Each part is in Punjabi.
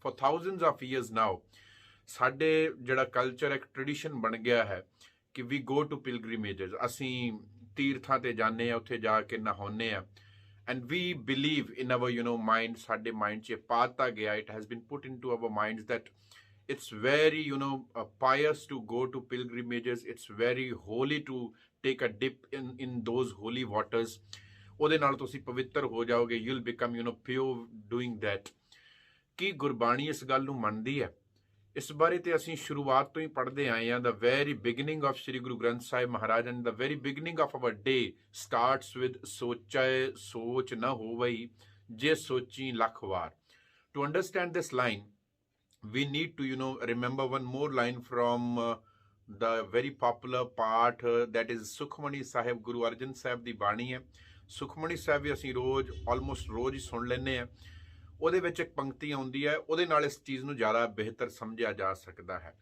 for thousands of years now ਸਾਡੇ ਜਿਹੜਾ ਕਲਚਰ ਇੱਕ ਟ੍ਰੈਡੀਸ਼ਨ ਬਣ ਗਿਆ ਹੈ ਕਿ ਵੀ ਗੋ ਟੂ ਪਿਲਗ੍ਰਿਮੇਜਸ, ਅਸੀਂ ਤੀਰਥਾਂ ਤੇ ਜਾਂਦੇ ਆ, ਉੱਥੇ ਜਾ ਕੇ ਨਹਾਉਂਦੇ ਆ, and we believe in our mind, ਸਾਡੇ ਮਾਈਂਡ 'ਚ ਪਾਤਾ ਗਿਆ, it has been put into our minds that it's very pious to go to pilgrimages, it's very holy to take a dip in those holy waters, ਉਹਦੇ ਨਾਲ ਤੁਸੀਂ ਪਵਿੱਤਰ ਹੋ ਜਾਓਗੇ, you'll become pure doing that। ਕੀ ਗੁਰਬਾਣੀ ਇਸ ਗੱਲ ਨੂੰ ਮੰਨਦੀ ਹੈ? ਇਸ ਬਾਰੇ ਤੇ ਅਸੀਂ ਸ਼ੁਰੂਆਤ ਤੋਂ ਹੀ ਪੜ੍ਹਦੇ ਆਏ ਹਾਂ। the very beginning of Shri Guru Granth Sahib Maharaj and the very beginning of our day starts with ਸੋਚੈ ਸੋਚ ਨਾ ਹੋਵਈ ਜੇ ਸੋਚੀ ਲੱਖ ਵਾਰ। to understand this line we need to remember one more line from the very popular part that is Sukhmani Sahib, Guru Arjan Sahib ਦੀ ਬਾਣੀ ਹੈ। ਸੁਖਮਣੀ ਸਾਹਿਬ ਵੀ ਅਸੀਂ ਰੋਜ਼ ਆਲਮੋਸਟ ਰੋਜ਼ ਹੀ ਸੁਣ ਲੈਂਦੇ ਆ। ਉਹਦੇ ਵਿੱਚ ਇੱਕ ਪੰਕਤੀ ਆਉਂਦੀ ਹੈ, ਉਹਦੇ ਨਾਲ ਇਸ ਚੀਜ਼ ਨੂੰ ਜ਼ਿਆਦਾ ਬਿਹਤਰ ਸਮਝਿਆ ਜਾ ਸਕਦਾ ਹੈ।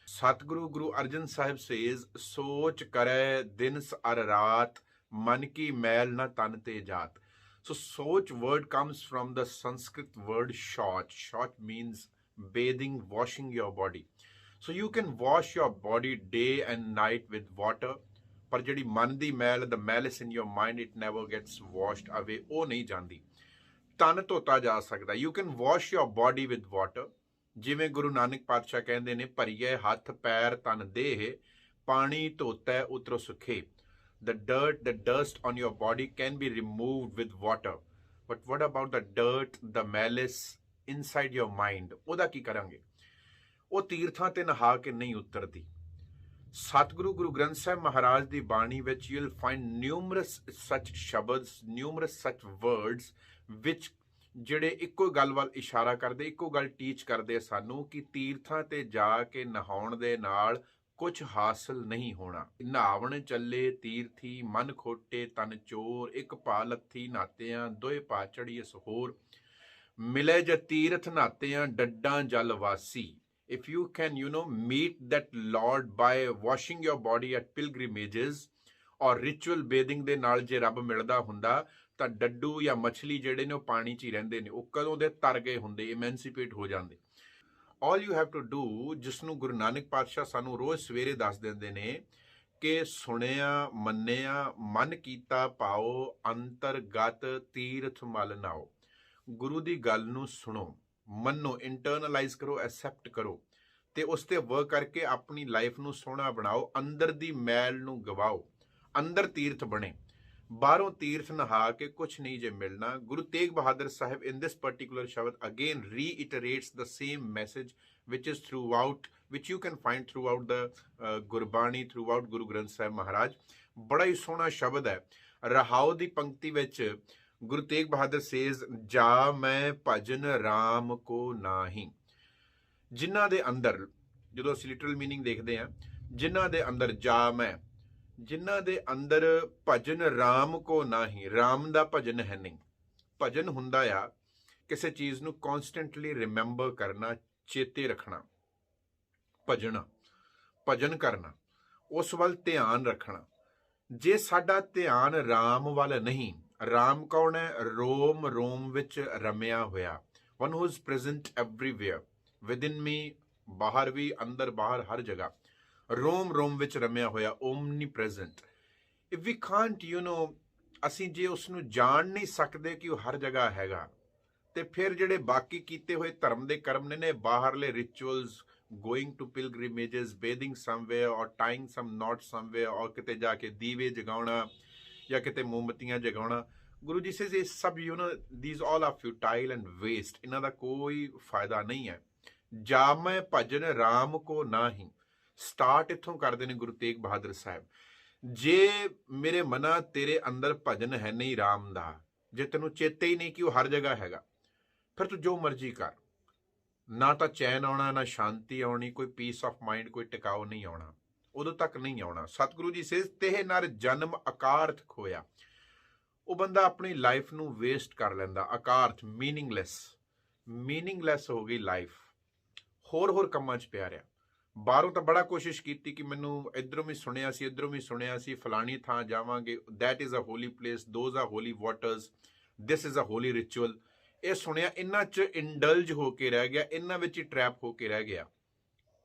ਸਤਿਗੁਰੂ ਗੁਰੂ ਅਰਜਨ ਸਾਹਿਬ ਸੇਜ਼ ਸੋਚ ਕਰੈ ਦਿਨਸ ਅਰ ਰਾਤ ਮਨ ਕੀ ਮੈਲ ਨਾ ਤਨ ਤੇ ਜਾਤ। So soch word comes from the Sanskrit word shoch. Shoch means bathing, washing your body. So you can wash your body day and night with water, ਪਰ ਜਿਹੜੀ ਮਨ ਦੀ ਮੈਲ, the malice in your mind, it never gets washed away, ਉਹ ਨਹੀਂ ਜਾਂਦੀ। ਤਨ ਧੋਤਾ ਜਾ ਸਕਦਾ, you can wash your body with water, ਜਿਵੇਂ ਗੁਰੂ ਨਾਨਕ ਪਾਤਸ਼ਾਹ ਕਹਿੰਦੇ ਨੇ, ਭਰੀਏ ਹੱਥ ਪੈਰ ਤਨ ਦੇਹ ਪਾਣੀ ਧੋਤੈ ਉਤਰੋ ਸੁਖੇ। The dirt, the dust on your body can be removed with water, but what about the dirt, the malice inside your mind? ਉਹਦਾ ਕੀ ਕਰਾਂਗੇ? ਉਹ ਤੀਰਥਾਂ ਤੇ ਨਹਾ ਕੇ ਨਹੀਂ ਉਤਰਦੀ। ਸਤਿਗੁਰੂ ਗੁਰੂ ਗ੍ਰੰਥ ਸਾਹਿਬ ਮਹਾਰਾਜ ਦੀ ਬਾਣੀ ਵਿੱਚ you'll find numerous such ਸ਼ਬਦ, numerous such words which ਜਿਹੜੇ ਇੱਕੋ ਗੱਲ ਵੱਲ ਇਸ਼ਾਰਾ ਕਰਦੇ, ਇੱਕੋ ਗੱਲ ਟੀਚ ਕਰਦੇ ਸਾਨੂੰ ਕਿ ਤੀਰਥਾਂ ਤੇ ਜਾ ਕੇ ਨਹਾਉਣ ਦੇ ਨਾਲ ਕੁਛ ਹਾਸਲ ਨਹੀਂ ਹੋਣਾ। ਨਹਾਵਣ ਚੱਲੇ ਤੀਰਥੀ ਮਨ ਖੋਟੇ ਤਨ ਚੋਰ, ਇੱਕ ਭਾ ਲੱਥੀ ਨਾਤਿਆਂ ਦੋਏ ਭਾ ਚੜੀਏ ਸਹੋਰ, ਮਿਲੇ ਜ ਤੀਰਥ ਨਾਤਿਆਂ ਡੱਡਾਂ ਜਲ ਵਾਸੀ। If you can meet that Lord by washing your body at pilgrimages or ritual bathing ਦੇ ਨਾਲ ਜੇ ਰੱਬ ਮਿਲਦਾ ਹੁੰਦਾ ਤਾਂ ਡੱਡੂ ਜਾਂ ਮਛਲੀ ਜਿਹੜੇ ਨੇ ਉਹ ਪਾਣੀ 'ਚ ਹੀ ਰਹਿੰਦੇ ਨੇ, ਉਹ ਕਦੋਂ ਦੇ ਤਰ ਗਏ ਹੁੰਦੇ, ਇਮੈਂਸੀਪੇਟ ਹੋ ਜਾਂਦੇ। All you have to do, ਜਿਸ ਨੂੰ ਗੁਰੂ ਨਾਨਕ ਪਾਤਸ਼ਾਹ ਸਾਨੂੰ ਰੋਜ਼ ਸਵੇਰੇ ਦੱਸ ਦਿੰਦੇ ਨੇ ਕਿ ਸੁਣਿਆ ਮੰਨਿਆ ਮਨ ਕੀਤਾ ਪਾਓ ਅੰਤਰਗਤ ਤੀਰਥ ਮਲ ਨਾਓ। ਗੁਰੂ ਦੀ ਗੱਲ ਨੂੰ ਸੁਣੋ, ਮੰਨੋ, ਇੰਟਰਨਲਾਈਜ਼ ਕਰੋ, ਐਕਸੈਪਟ ਕਰੋ ਤੇ ਉਸ ਤੇ ਵਰਕ ਕਰਕੇ ਆਪਣੀ ਲਾਈਫ ਨੂੰ ਸੋਹਣਾ ਬਣਾਓ, ਅੰਦਰ ਦੀ ਮੈਲ ਨੂੰ ਗਵਾਓ, ਅੰਦਰ ਤੀਰਥ ਬਣੇ। ਬਾਹਰੋਂ ਤੀਰਥ ਨਹਾ ਕੇ ਕੁਛ ਨਹੀਂ ਜੇ ਮਿਲਣਾ। ਗੁਰੂ ਤੇਗ ਬਹਾਦਰ ਸਾਹਿਬ in this particular ਸ਼ਬਦ again reiterates the same message which is throughout, which you can find throughout the Gurbani, throughout Guru Granth Sahib ਮਹਾਰਾਜ। ਬੜਾ ਹੀ ਸੋਹਣਾ ਸ਼ਬਦ ਹੈ। ਰਹਾਉ ਦੀ ਪੰਕਤੀ ਵਿੱਚ ਗੁਰੂ ਤੇਗ ਬਹਾਦਰ ਸੇਜ਼ ਜਾ ਮੈਂ ਭਜਨ ਰਾਮ ਕੋ ਨਾਹੀ। ਜਿਨ੍ਹਾਂ ਦੇ ਅੰਦਰ, ਜਦੋਂ ਅਸੀਂ ਲਿਟਰਲ ਮੀਨਿੰਗ ਦੇਖਦੇ ਹਾਂ, ਜਿਨ੍ਹਾਂ ਦੇ ਅੰਦਰ ਜਾ ਮੈਂ, ਜਿਨ੍ਹਾਂ ਦੇ ਅੰਦਰ ਭਜਨ ਰਾਮ ਕੋ ਨਾਹੀ, ਰਾਮ ਦਾ ਭਜਨ ਹੈ ਨਹੀਂ। ਭਜਨ ਹੁੰਦਾ ਆ ਕਿਸੇ ਚੀਜ਼ ਨੂੰ ਕੌਨਸਟੈਂਟਲੀ ਰਿਮੈਂਬਰ ਕਰਨਾ, ਚੇਤੇ ਰੱਖਣਾ, ਭਜਣਾ, ਭਜਨ ਕਰਨਾ, ਉਸ ਵੱਲ ਧਿਆਨ ਰੱਖਣਾ। ਜੇ ਸਾਡਾ ਧਿਆਨ ਰਾਮ ਵੱਲ ਨਹੀਂ, ਰਾਮ ਕੌਣ ਹੈ? ਰੋਮ ਰੋਮ ਵਿੱਚ ਰਮਿਆ ਹੋਇਆ, one who is present everywhere, within me, ਬਾਹਰ ਵੀ, ਅੰਦਰ ਬਾਹਰ ਹਰ ਜਗ੍ਹਾ, ਰੋਮ ਰੋਮ ਵਿੱਚ ਰਮਿਆ ਹੋਇਆ, omnipresent। if we can't ਅਸੀਂ ਜੇ ਉਸ ਨੂੰ ਜਾਣ ਨਹੀਂ ਸਕਦੇ ਕਿ ਉਹ ਹਰ ਜਗ੍ਹਾ ਹੈਗਾ, ਤੇ ਫਿਰ ਜਿਹੜੇ ਬਾਕੀ ਕੀਤੇ ਹੋਏ ਧਰਮ ਦੇ ਕਰਮ ਨੇ, ਬਾਹਰਲੇ ਰਿਚੁਅਲਸ, ਗੋਇੰਗ ਟੂ ਪਿਲਗ੍ਰਿਮੇਜਸ, ਬੇਦਿੰਗ ਸਮਵੇਅਰ ਔਰ ਟਾਈਂਗ ਸਮ ਨੋਟ ਸਮਵੇਅਰ, ਔਰ ਕਿਤੇ ਜਾ ਕੇ ਦੀਵੇ ਜਗਾਉਣਾ ਜਾਂ ਕਿਤੇ ਮੋਮਬੱਤੀਆਂ ਜਗਾਉਣਾ, ਗੁਰੂ ਜੀ ਸੇਜ਼ ਇਹ ਸਭ these all are futile and waste, ਇਹਨਾਂ ਦਾ ਕੋਈ ਫਾਇਦਾ ਨਹੀਂ ਹੈ। ਜਾ ਮੈਂ ਭਜਨ ਰਾਮ ਕੋ ਨਾਹੀ, ਸਟਾਰਟ ਇੱਥੋਂ ਕਰਦੇ ਨੇ ਗੁਰੂ ਤੇਗ ਬਹਾਦਰ ਸਾਹਿਬ। ਜੇ ਮੇਰੇ ਮਨਾ ਤੇਰੇ ਅੰਦਰ ਭਜਨ ਹੈ ਨਹੀਂ ਰਾਮ ਦਾ, ਜੇ ਤੈਨੂੰ ਚੇਤੇ ਹੀ ਨਹੀਂ ਕਿ ਉਹ ਹਰ ਜਗ੍ਹਾ ਹੈਗਾ, ਫਿਰ ਤੂੰ ਜੋ ਮਰਜ਼ੀ ਕਰ, ਨਾ ਤਾਂ ਚੈਨ ਆਉਣਾ, ਨਾ ਸ਼ਾਂਤੀ ਆਉਣੀ, ਕੋਈ ਪੀਸ ਆਫ ਮਾਈਂਡ, ਕੋਈ ਟਿਕਾਓ ਨਹੀਂ ਆਉਣਾ, ਉਦੋਂ ਤੱਕ ਨਹੀਂ ਆਉਣਾ। ਸਤਿਗੁਰੂ ਜੀ ਸੇਜ਼ ਤੇਹ ਨਰ ਜਨਮ ਅਕਾਰਥ ਖੋਇਆ। ਉਹ ਬੰਦਾ ਆਪਣੀ ਲਾਈਫ ਨੂੰ ਵੇਸਟ ਕਰ ਲੈਂਦਾ, ਅਕਾਰਥ ਮੀਨਿੰਗਲੈਸ ਹੋ ਗਈ ਲਾਈਫ, ਹੋਰ ਕੰਮਾਂ 'ਚ ਪਿਆ ਰਿਹਾ। ਬਾਹਰੋਂ ਤਾਂ ਬੜਾ ਕੋਸ਼ਿਸ਼ ਕੀਤੀ ਕਿ ਮੈਨੂੰ ਇੱਧਰੋਂ ਵੀ ਸੁਣਿਆ ਸੀ, ਇੱਧਰੋਂ ਵੀ ਸੁਣਿਆ ਸੀ, ਫਲਾਣੀ ਥਾਂ ਜਾਵਾਂਗੇ, that is a holy place, those are holy waters, this is a holy ritual. ਇਹ ਸੁਣਿਆ, ਇਹਨਾਂ 'ਚ ਇੰਡਲਜ ਹੋ ਕੇ ਰਹਿ ਗਿਆ, ਇਹਨਾਂ ਵਿੱਚ ਹੀ ਟਰੈਪ ਹੋ ਕੇ ਰਹਿ ਗਿਆ।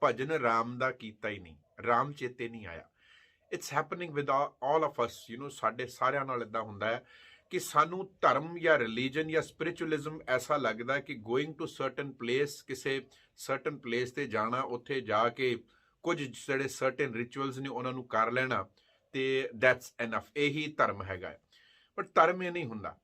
ਭਜਨ ਰਾਮ ਦਾ ਕੀਤਾ ਹੀ ਨਹੀਂ, ਰਾਮ ਚੇਤੇ ਨਹੀਂ ਆਇਆ। It's happening with all of ਅਸ, ਸਾਡੇ ਸਾਰਿਆਂ ਨਾਲ ਇਦਾਂ ਹੁੰਦਾ ਹੈ ਕਿ ਸਾਨੂੰ ਧਰਮ ਜਾਂ ਰਿਲੀਜਨ ਜਾਂ ਸਪਿਰਿਚੁਅਲਿਜ਼ਮ ਐਸਾ ਲੱਗਦਾ ਕਿ ਗੋਇੰਗ ਟੂ ਸਰਟਨ ਪਲੇਸ, ਕਿਸੇ ਸਰਟਨ ਪਲੇਸ ਤੇ ਜਾਣਾ, ਉੱਥੇ ਜਾ ਕੇ ਕੁਝ ਜਿਹੜੇ ਸਰਟਨ ਰਿਚੁਅਲਸ ਨੇ ਉਹਨਾਂ ਨੂੰ ਕਰ ਲੈਣਾ ਤੇ ਦੈਟਸ ਐਨਫ, ਇਹੀ ਧਰਮ ਹੈਗਾ। ਬਟ ਧਰਮ ਇਹ ਨਹੀਂ ਹੁੰਦਾ।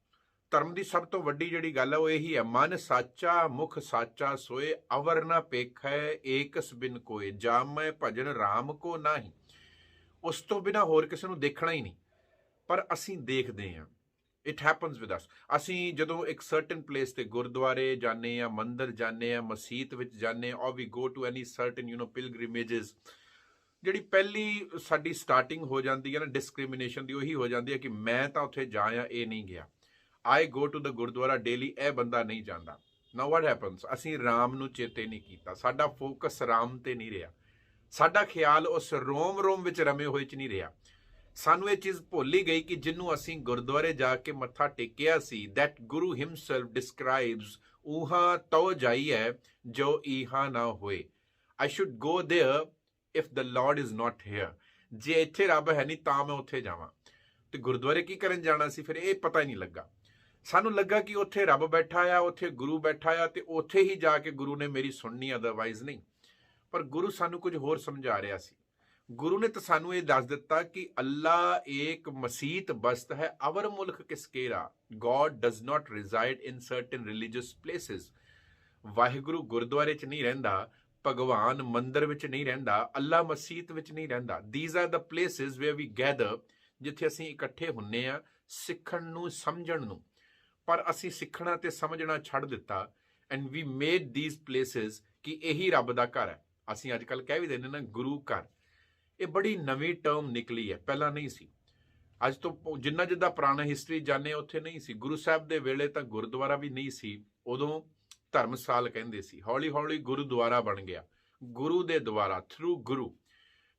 ਧਰਮ ਦੀ ਸਭ ਤੋਂ ਵੱਡੀ ਜਿਹੜੀ ਗੱਲ ਹੈ ਉਹ ਇਹੀ ਹੈ, ਮਨ ਸਾਚਾ ਮੁਖ ਸਾਚਾ ਸੋਏ, ਅਵਰ ਨਾ ਪੇਖੈ ਏਕਸ ਬਿਨ ਕੋਏ, ਜਾਮੈ ਭਜਨ ਰਾਮ ਕੋ ਨਾਹੀ। ਉਸ ਤੋਂ ਬਿਨਾ ਹੋਰ ਕਿਸੇ ਨੂੰ ਦੇਖਣਾ ਹੀ ਨਹੀਂ, ਪਰ ਅਸੀਂ ਦੇਖਦੇ ਹਾਂ। It happens with us. ਅਸੀਂ ਜਦੋਂ ਇੱਕ ਸਰਟਨ ਪਲੇਸ ਤੇ ਗੁਰਦੁਆਰੇ ਜਾਂਦੇ ਹਾਂ, ਮੰਦਿਰ ਜਾਂਦੇ ਹਾਂ, ਮਸੀਤ ਵਿੱਚ ਜਾਂਦੇ ਹਾਂ, ਔਰ ਵੀ ਗੋ ਟੂ ਐਨੀ ਸਰਟਨ ਪਿਲਗ੍ਰਿਮੇਜਸ, ਜਿਹੜੀ ਪਹਿਲੀ ਸਾਡੀ ਸਟਾਰਟਿੰਗ ਹੋ ਜਾਂਦੀ ਹੈ ਨਾ ਡਿਸਕ੍ਰਿਮੀਨੇਸ਼ਨ ਦੀ, ਉਹੀ ਹੋ ਜਾਂਦੀ ਹੈ ਕਿ ਮੈਂ ਤਾਂ ਉੱਥੇ ਜਾ ਆਇਆ, ਇਹ ਨਹੀਂ ਗਿਆ। I go to the gurdwara daily, ਇਹ ਬੰਦਾ ਨਹੀਂ ਜਾਂਦਾ। ਨਾਓ ਵਾਟ ਹੈਪਨਸ, ਅਸੀਂ ਰਾਮ ਨੂੰ ਚੇਤੇ ਨਹੀਂ ਕੀਤਾ, ਸਾਡਾ ਫੋਕਸ ਰਾਮ ਤੇ ਨਹੀਂ ਰਿਹਾ, ਸਾਡਾ ਖਿਆਲ ਉਸ ਰੋਮ ਵਿੱਚ ਰਮੇ ਹੋਏ ਚ ਨਹੀਂ ਰਿਹਾ। ਸਾਨੂੰ ਇਹ ਚੀਜ਼ ਭੁੱਲ ਹੀ ਗਈ ਕਿ ਜਿਹਨੂੰ ਅਸੀਂ ਗੁਰਦੁਆਰੇ ਜਾ ਕੇ ਮੱਥਾ ਟੇਕਿਆ ਸੀ, ਦੈਟ ਗੁਰੂ ਹਿਮਸੈਲਫ ਡਿਸਕ੍ਰਾਈਬਸ, ਉਹਾਂ ਤਉ ਜਾਈਐ ਜੋ ਇਹਾਂ ਨਾ ਹੋਏ। ਆਈ should go there if the Lord is not hair. ਜੇ ਇੱਥੇ ਰੱਬ ਹੈ ਨਹੀਂ ਤਾਂ ਮੈਂ ਉੱਥੇ ਜਾਵਾਂ। ਤੇ ਗੁਰਦੁਆਰੇ ਕੀ ਕਰਨ ਜਾਣਾ ਸੀ ਫਿਰ, ਇਹ ਪਤਾ ਹੀ ਨਹੀਂ ਲੱਗਾ। ਸਾਨੂੰ ਲੱਗਾ ਕਿ ਉੱਥੇ ਰੱਬ ਬੈਠਾ ਆ, ਉੱਥੇ ਗੁਰੂ ਬੈਠਾ ਆ, ਤੇ ਉੱਥੇ ਹੀ ਜਾ ਕੇ ਗੁਰੂ ਨੇ ਮੇਰੀ ਸੁਣਨੀ, ਅਦਰਵਾਈਜ਼ ਨਹੀਂ। ਪਰ ਗੁਰੂ ਸਾਨੂੰ ਕੁਝ ਹੋਰ ਸਮਝਾ ਰਿਹਾ ਸੀ। ਗੁਰੂ ਨੇ ਤਾਂ ਸਾਨੂੰ ਇਹ ਦੱਸ ਦਿੱਤਾ ਕਿ ਅੱਲਾ ਏਕ ਮਸੀਤ ਬਸਤ ਹੈ, ਅਵਰ ਮੁਲਕ ਕਿਸਕੇਰਾ, God does not reside in certain religious places. Waheguru ਗੁਰਦੁਆਰੇ 'ਚ ਨਹੀਂ ਰਹਿੰਦਾ, ਭਗਵਾਨ ਮੰਦਿਰ ਵਿੱਚ ਨਹੀਂ ਰਹਿੰਦਾ, ਅੱਲਾ ਮਸੀਤ ਵਿੱਚ ਨਹੀਂ ਰਹਿੰਦਾ। These are the places where we gather, ਜਿੱਥੇ ਅਸੀਂ ਇਕੱਠੇ ਹੁੰਨੇ ਆ ਸਿੱਖਣ ਨੂੰ, ਸਮਝਣ ਨੂੰ। ਪਰ ਅਸੀਂ ਸਿੱਖਣਾ ਤੇ ਸਮਝਣਾ ਛੱਡ ਦਿੱਤਾ, and we made these places ਕਿ ਇਹੀ ਰੱਬ ਦਾ ਘਰ ਹੈ। ਅਸੀਂ ਅੱਜ ਕੱਲ੍ਹ ਕਹਿ ਵੀ ਦਿੰਦੇ ਨਾ ਗੁਰੂ ਘਰ। ਇਹ ਬੜੀ ਨਵੀਂ ਟਰਮ ਨਿਕਲੀ ਹੈ, ਪਹਿਲਾਂ ਨਹੀਂ ਸੀ। ਅੱਜ ਤੋਂ ਜਿੱਦਾਂ ਪੁਰਾਣਾ ਹਿਸਟਰੀ ਜਾਣੇ ਉੱਥੇ ਨਹੀਂ ਸੀ। ਗੁਰੂ ਸਾਹਿਬ ਦੇ ਵੇਲੇ ਤਾਂ ਗੁਰਦੁਆਰਾ ਵੀ ਨਹੀਂ ਸੀ, ਉਦੋਂ ਧਰਮਸਾਲ ਕਹਿੰਦੇ ਸੀ। ਹੌਲੀ ਹੌਲੀ ਗੁਰਦੁਆਰਾ ਬਣ ਗਿਆ, ਗੁਰੂ ਦੇ ਦੁਆਰਾ, ਥਰੂ ਗੁਰੂ।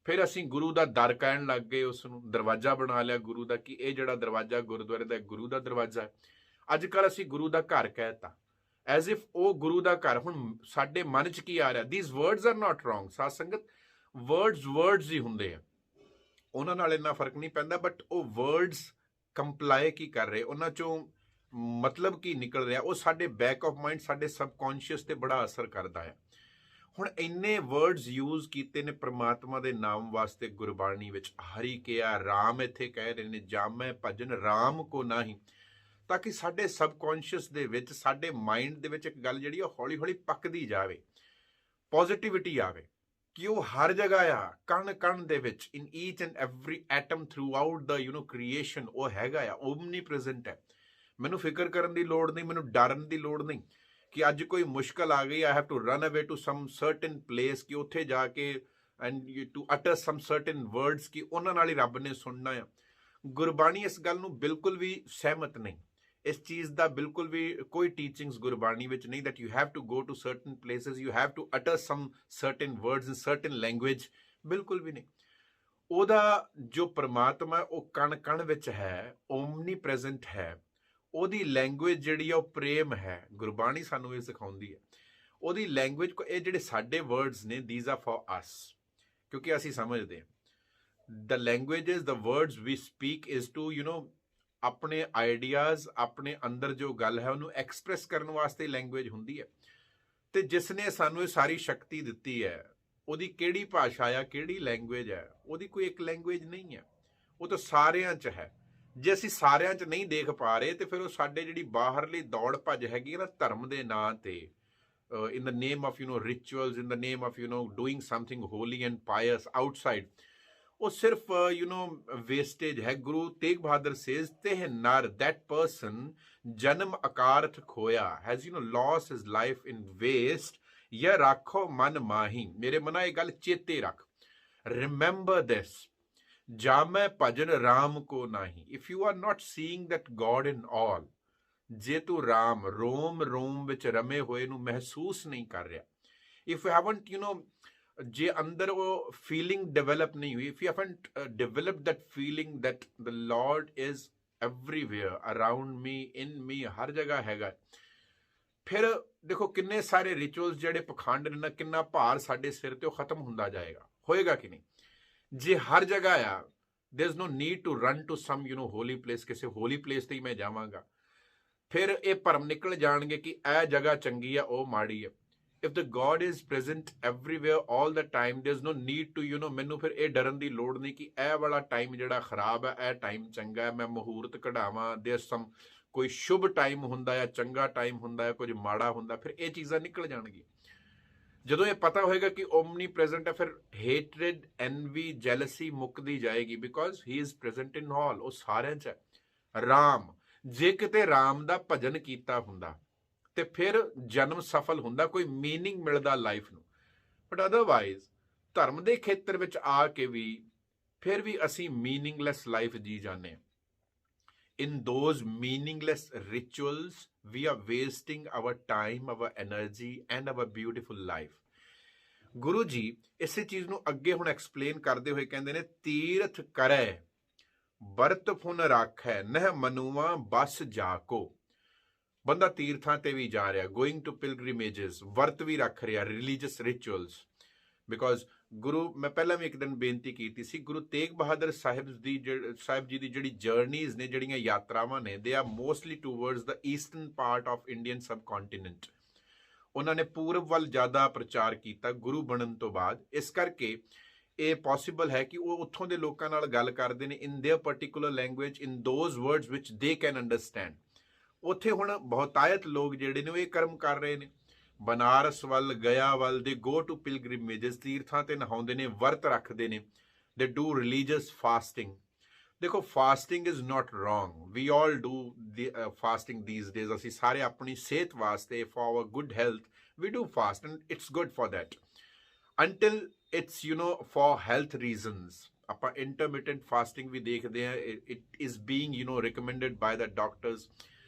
ਫਿਰ ਅਸੀਂ ਗੁਰੂ ਦਾ ਦਰ ਕਹਿਣ ਲੱਗ ਗਏ, ਉਸ ਨੂੰ ਦਰਵਾਜ਼ਾ ਬਣਾ ਲਿਆ ਗੁਰੂ ਦਾ, ਕਿ ਇਹ ਜਿਹੜਾ ਦਰਵਾਜ਼ਾ ਗੁਰਦੁਆਰੇ ਦਾ ਗੁਰੂ ਦਾ ਦਰਵਾਜ਼ਾ ਹੈ। ਅੱਜ ਕੱਲ੍ਹ ਅਸੀਂ ਗੁਰੂ ਦਾ ਘਰ ਕਹਿਤਾ, ਐਜ਼ ਇਫ ਉਹ ਗੁਰੂ ਦਾ ਘਰ। ਹੁਣ ਸਾਡੇ ਮਨ 'ਚ ਕੀ ਆ ਰਿਹਾ, these words are not wrong. ਸਾਧ ਸੰਗਤ, ਵਰਡਸ ਹੀ ਹੁੰਦੇ ਆ, ਉਹਨਾਂ ਨਾਲ ਇੰਨਾ ਫਰਕ ਨਹੀਂ ਪੈਂਦਾ। ਬਟ ਉਹ ਵਰਡਸ ਕੰਪਲਾਈ ਕੀ ਕਰ ਰਹੇ, ਉਹਨਾਂ 'ਚੋਂ ਮਤਲਬ ਕੀ ਨਿਕਲ ਰਿਹਾ, ਉਹ ਸਾਡੇ ਬੈਕ ਆਫ ਮਾਈਂਡ, ਸਾਡੇ ਸਬਕੌਂਸ਼ੀਅਸ ਤੇ ਬੜਾ ਅਸਰ ਕਰਦਾ ਹੈ। ਹੁਣ ਇੰਨੇ ਵਰਡਸ ਯੂਜ਼ ਕੀਤੇ ਨੇ ਪ੍ਰਮਾਤਮਾ ਦੇ ਨਾਮ ਵਾਸਤੇ ਗੁਰਬਾਣੀ ਵਿੱਚ। ਹਰੀ ਕਿਹਾ, ਰਾਮ ਇੱਥੇ ਕਹਿ ਰਹੇ ਨੇ, ਜਾਮੈ ਭਜਨ ਰਾਮ ਕੋ ਨਾਹੀ, ਤਾਂ ਕਿ ਸਾਡੇ ਸਬਕੌਂਸ਼ੀਅਸ ਦੇ ਵਿੱਚ, ਸਾਡੇ ਮਾਈਂਡ ਦੇ ਵਿੱਚ ਇੱਕ ਗੱਲ ਜਿਹੜੀ ਉਹ ਹੌਲੀ ਹੌਲੀ ਪੱਕਦੀ ਜਾਵੇ, ਪੋਜ਼ਿਟਿਵਿਟੀ ਆਵੇ, ਕਿ ਉਹ ਹਰ ਜਗ੍ਹਾ ਆ, ਕਣ ਕਣ ਦੇ ਵਿੱਚ, in each and every atom throughout the creation, ਉਹ ਹੈਗਾ ਆ, ਓਮਨੀ ਪ੍ਰੈਜ਼ੈਂਟ ਹੈ। ਮੈਨੂੰ ਫਿਕਰ ਕਰਨ ਦੀ ਲੋੜ ਨਹੀਂ, ਮੈਨੂੰ ਡਰਨ ਦੀ ਲੋੜ ਨਹੀਂ ਕਿ ਅੱਜ ਕੋਈ ਮੁਸ਼ਕਲ ਆ ਗਈ, I have to run away to some certain place, ਕਿ ਉੱਥੇ ਜਾ ਕੇ and to utter some certain words, ਕਿ ਉਹਨਾਂ ਨਾਲ ਹੀ ਰੱਬ ਨੇ ਸੁਣਨਾ ਆ। ਗੁਰਬਾਣੀ ਇਸ ਗੱਲ ਨੂੰ ਬਿਲਕੁਲ ਵੀ ਸਹਿਮਤ ਨਹੀਂ। ਇਸ ਚੀਜ਼ ਦਾ ਬਿਲਕੁਲ ਵੀ ਕੋਈ ਟੀਚਿੰਗਸ ਗੁਰਬਾਣੀ ਵਿੱਚ ਨਹੀਂ, that you have to go to certain places, you have to utter some certain words in certain language, ਬਿਲਕੁਲ ਵੀ ਨਹੀਂ। ਉਹਦਾ ਜੋ ਪ੍ਰਮਾਤਮਾ ਉਹ ਕਣ ਕਣ ਵਿੱਚ ਹੈ, ਓਮਨੀ ਪ੍ਰੈਜ਼ੈਂਟ ਹੈ, ਉਹਦੀ ਲੈਂਗੁਏਜ ਜਿਹੜੀ ਆ ਉਹ ਪ੍ਰੇਮ ਹੈ। ਗੁਰਬਾਣੀ ਸਾਨੂੰ ਇਹ ਸਿਖਾਉਂਦੀ ਹੈ। ਉਹਦੀ ਲੈਂਗੁਏਜ, ਇਹ ਜਿਹੜੇ ਸਾਡੇ ਵਰਡਸ ਨੇ, these are for us, ਕਿਉਂਕਿ ਅਸੀਂ ਸਮਝਦੇ ਹਾਂ। the languages, the words we speak is to ਆਪਣੇ ਆਈਡੀਆਜ਼, ਆਪਣੇ ਅੰਦਰ ਜੋ ਗੱਲ ਹੈ ਉਹਨੂੰ ਐਕਸਪ੍ਰੈਸ ਕਰਨ ਵਾਸਤੇ ਲੈਂਗੁਏਜ ਹੁੰਦੀ ਹੈ। ਤੇ ਜਿਸ ਨੇ ਸਾਨੂੰ ਇਹ ਸਾਰੀ ਸ਼ਕਤੀ ਦਿੱਤੀ ਹੈ, ਉਹਦੀ ਕਿਹੜੀ ਭਾਸ਼ਾ ਆ, ਕਿਹੜੀ ਲੈਂਗੁਏਜ ਹੈ? ਉਹਦੀ ਕੋਈ ਇੱਕ ਲੈਂਗੁਏਜ ਨਹੀਂ ਹੈ, ਉਹ ਤਾਂ ਸਾਰਿਆਂ 'ਚ ਹੈ। ਜੇ ਅਸੀਂ ਸਾਰਿਆਂ 'ਚ ਨਹੀਂ ਦੇਖ ਪਾ ਰਹੇ, ਤੇ ਫਿਰ ਉਹ ਸਾਡੇ ਜਿਹੜੀ ਬਾਹਰਲੀ ਦੌੜ ਭੱਜ ਹੈਗੀ ਨਾ ਧਰਮ ਦੇ ਨਾਂ ਤੇ, in the name of rituals, in the name of doing something holy and pious outside, ਉਹ ਸਿਰਫ ਵੇਸਟੇਜ ਹੈ। ਗੁਰੂ ਤੇਗ ਬਹਾਦਰ ਸੇਜ਼, ਤੇ ਨਰ, that person ਜਨਮ ਅਕਾਰਥ ਖੋਇਆ, has lost his life in waste, ਯਹ ਰਾਖੋ ਮਨ ਮਾਹੀ। ਮੇਰੇ ਮਨਾ ਇਹ ਗੱਲ ਚੇਤੇ ਰੱਖ, remember this, ਜਾਮੈ ਭਜਨ ਰਾਮ ਕੋ ਨਾਹੀ। if you are not seeing that God in all, ਜੇ ਤੂੰ ਰਾਮ ਰੋਮ ਵਿੱਚ ਰਮੇ ਹੋਏ ਨੂੰ ਮਹਿਸੂਸ ਨਹੀਂ ਕਰ ਰਿਹਾ, if you haven't ਜੇ ਅੰਦਰ ਉਹ ਫੀਲਿੰਗ ਡਿਵੈਲਪ ਨਹੀਂ ਹੋਈ, if you haven't developed that feeling that the Lord is everywhere around me, in me, ਹਰ ਜਗ੍ਹਾ ਹੈਗਾ, ਫਿਰ ਦੇਖੋ ਕਿੰਨੇ ਸਾਰੇ ਰਿਚੁਅਲਸ ਜਿਹੜੇ ਪਖੰਡ ਨੇ ਨਾ, ਕਿੰਨਾ ਭਾਰ ਸਾਡੇ ਸਿਰ ਤੇ ਉਹ ਖਤਮ ਹੁੰਦਾ ਜਾਏਗਾ। ਹੋਏਗਾ ਕਿ ਨਹੀਂ? ਜੇ ਹਰ ਜਗ੍ਹਾ ਆ, there is no need to run to some holy place, किसी होली प्लेस ਤੇ ਹੀ ਮੈਂ ਜਾਵਾਂਗਾ। ਫਿਰ ਇਹ ਭਰਮ ਨਿਕਲ ਜਾਣਗੇ ਕਿ ਇਹ ਜਗ੍ਹਾ ਚੰਗੀ ਆ, ਉਹ ਮਾੜੀ ਆ। if the God is present everywhere all the time, there is no need to ਮੈਨੂੰ ਫਿਰ ਇਹ ਡਰਨ ਦੀ ਲੋੜ ਨਹੀਂ ਕਿ ਇਹ ਵਾਲਾ ਟਾਈਮ ਜਿਹੜਾ ਖਰਾਬ ਹੈ, ਇਹ ਟਾਈਮ ਚੰਗਾ ਹੈ, ਮੈਂ ਮੁਹੂਰਤ ਕਢਾਵਾਂ। there some ਕੋਈ ਸ਼ੁਭ ਟਾਈਮ ਹੁੰਦਾ ਹੈ, ਚੰਗਾ ਟਾਈਮ ਹੁੰਦਾ ਹੈ, ਕੁਝ ਮਾੜਾ ਹੁੰਦਾ, ਫਿਰ ਇਹ ਚੀਜ਼ਾਂ ਨਿਕਲ ਜਾਣਗੀਆਂ। ਜਦੋਂ ਇਹ ਪਤਾ ਹੋਏਗਾ ਕਿ ਓਮਨੀ ਪ੍ਰੈਜ਼ੈਂਟ ਹੈ, ਫਿਰ ਹੇਟਰਡ, ਐਨਵੀ, ਜੈਲਸੀ ਮੁੱਕਦੀ ਜਾਏਗੀ, because he is present in all, ਉਹ ਸਾਰਿਆਂ 'ਚ ਹੈ। ਰਾਮ, ਜੇ ਕਿਤੇ ਰਾਮ ਦਾ ਭਜਨ ਕੀਤਾ ਹੁੰਦਾ ਤੇ ਫਿਰ ਜਨਮ ਸਫਲ ਹੁੰਦਾ, ਕੋਈ ਮੀਨਿੰਗ ਮਿਲਦਾ ਲਾਈਫ ਨੂੰ। ਬਟ ਅਦਰਵਾਈਜ਼ ਧਰਮ ਦੇ ਖੇਤਰ ਵਿੱਚ ਆ ਕੇ ਵੀ ਫਿਰ ਵੀ ਅਸੀਂ ਮੀਨਿੰਗਲੈਸ ਲਾਈਫ ਜੀ ਜਾਂਦੇ ਹਾਂ। In those meaningless rituals, we are wasting our time, our energy and our beautiful life. Guru ji ਇਸੇ ਚੀਜ਼ ਨੂੰ ਅੱਗੇ ਹੁਣ ਐਕਸਪਲੇਨ ਕਰਦੇ ਹੋਏ ਕਹਿੰਦੇ ਨੇ, ਤੀਰਥ ਕਰੈ ਵਰਤ ਫੁਨ ਰਾਖੈ ਨਹਿ ਮਨੁਆ ਬਸ ਜਾਕੋ। ਬੰਦਾ ਤੀਰਥਾਂ ਤੇ ਵੀ ਜਾ ਰਿਹਾ, ਗੋਇੰਗ ਟੂ ਪਿਲਗ੍ਰਿਮੇਜਸ, ਵਰਤ ਵੀ ਰੱਖ ਰਿਹਾ, ਰਿਲੀਜੀਅਸ ਰਿਚੁਅਲਸ। ਬਿਕੋਜ਼ ਗੁਰੂ, ਮੈਂ ਪਹਿਲਾਂ ਵੀ ਇੱਕ ਦਿਨ ਬੇਨਤੀ ਕੀਤੀ ਸੀ, ਗੁਰੂ ਤੇਗ ਬਹਾਦਰ ਸਾਹਿਬ ਜੀ ਦੀ ਜਿਹੜੀ ਜਰਨੀਜ਼ ਨੇ, ਜਿਹੜੀਆਂ ਯਾਤਰਾਵਾਂ ਨੇ, they R mostly towards the eastern part of Indian sub continent. ਉਹਨਾਂ ਨੇ ਪੂਰਬ ਵੱਲ ਜ਼ਿਆਦਾ ਪ੍ਰਚਾਰ ਕੀਤਾ ਗੁਰੂ ਬਣਨ ਤੋਂ ਬਾਅਦ। ਇਸ ਕਰਕੇ ਇਹ ਪੋਸੀਬਲ ਹੈ ਕਿ ਉਹ ਉੱਥੋਂ ਦੇ ਲੋਕਾਂ ਨਾਲ ਗੱਲ ਕਰਦੇ ਨੇ in their particular language, in those words ਵਿਚ ਦੇ ਕੈਨ ਅੰਡਰਸਟੈਂਡ। ਉੱਥੇ ਹੁਣ ਬਹੁਤਾਇਤ ਲੋਕ ਜਿਹੜੇ ਨੇ ਉਹ ਇਹ ਕਰਮ ਕਰ ਰਹੇ ਨੇ। ਬਨਾਰਸ ਵੱਲ, ਗਿਆ ਵੱਲ, ਦੇ ਗੋ ਟੂ ਪਿਲਗ੍ਰਿਮੇਜਸ, ਤੀਰਥਾਂ ਤੇ ਨਹਾਉਂਦੇ ਨੇ, ਵਰਤ ਰੱਖਦੇ ਨੇ, ਦੇ ਡੂ ਰਿਲੀਜੀਅਸ ਫਾਸਟਿੰਗ। ਦੇਖੋ fasting is not wrong, we all do fasting these days. ਅਸੀਂ ਸਾਰੇ ਆਪਣੀ ਸਿਹਤ ਵਾਸਤੇ, for our good health, we do fast and it's good for that, until it's for health reasons। ਆਪਾਂ intermittent fasting ਵੀ ਦੇਖਦੇ ਹਾਂ, it is being recommended by the doctors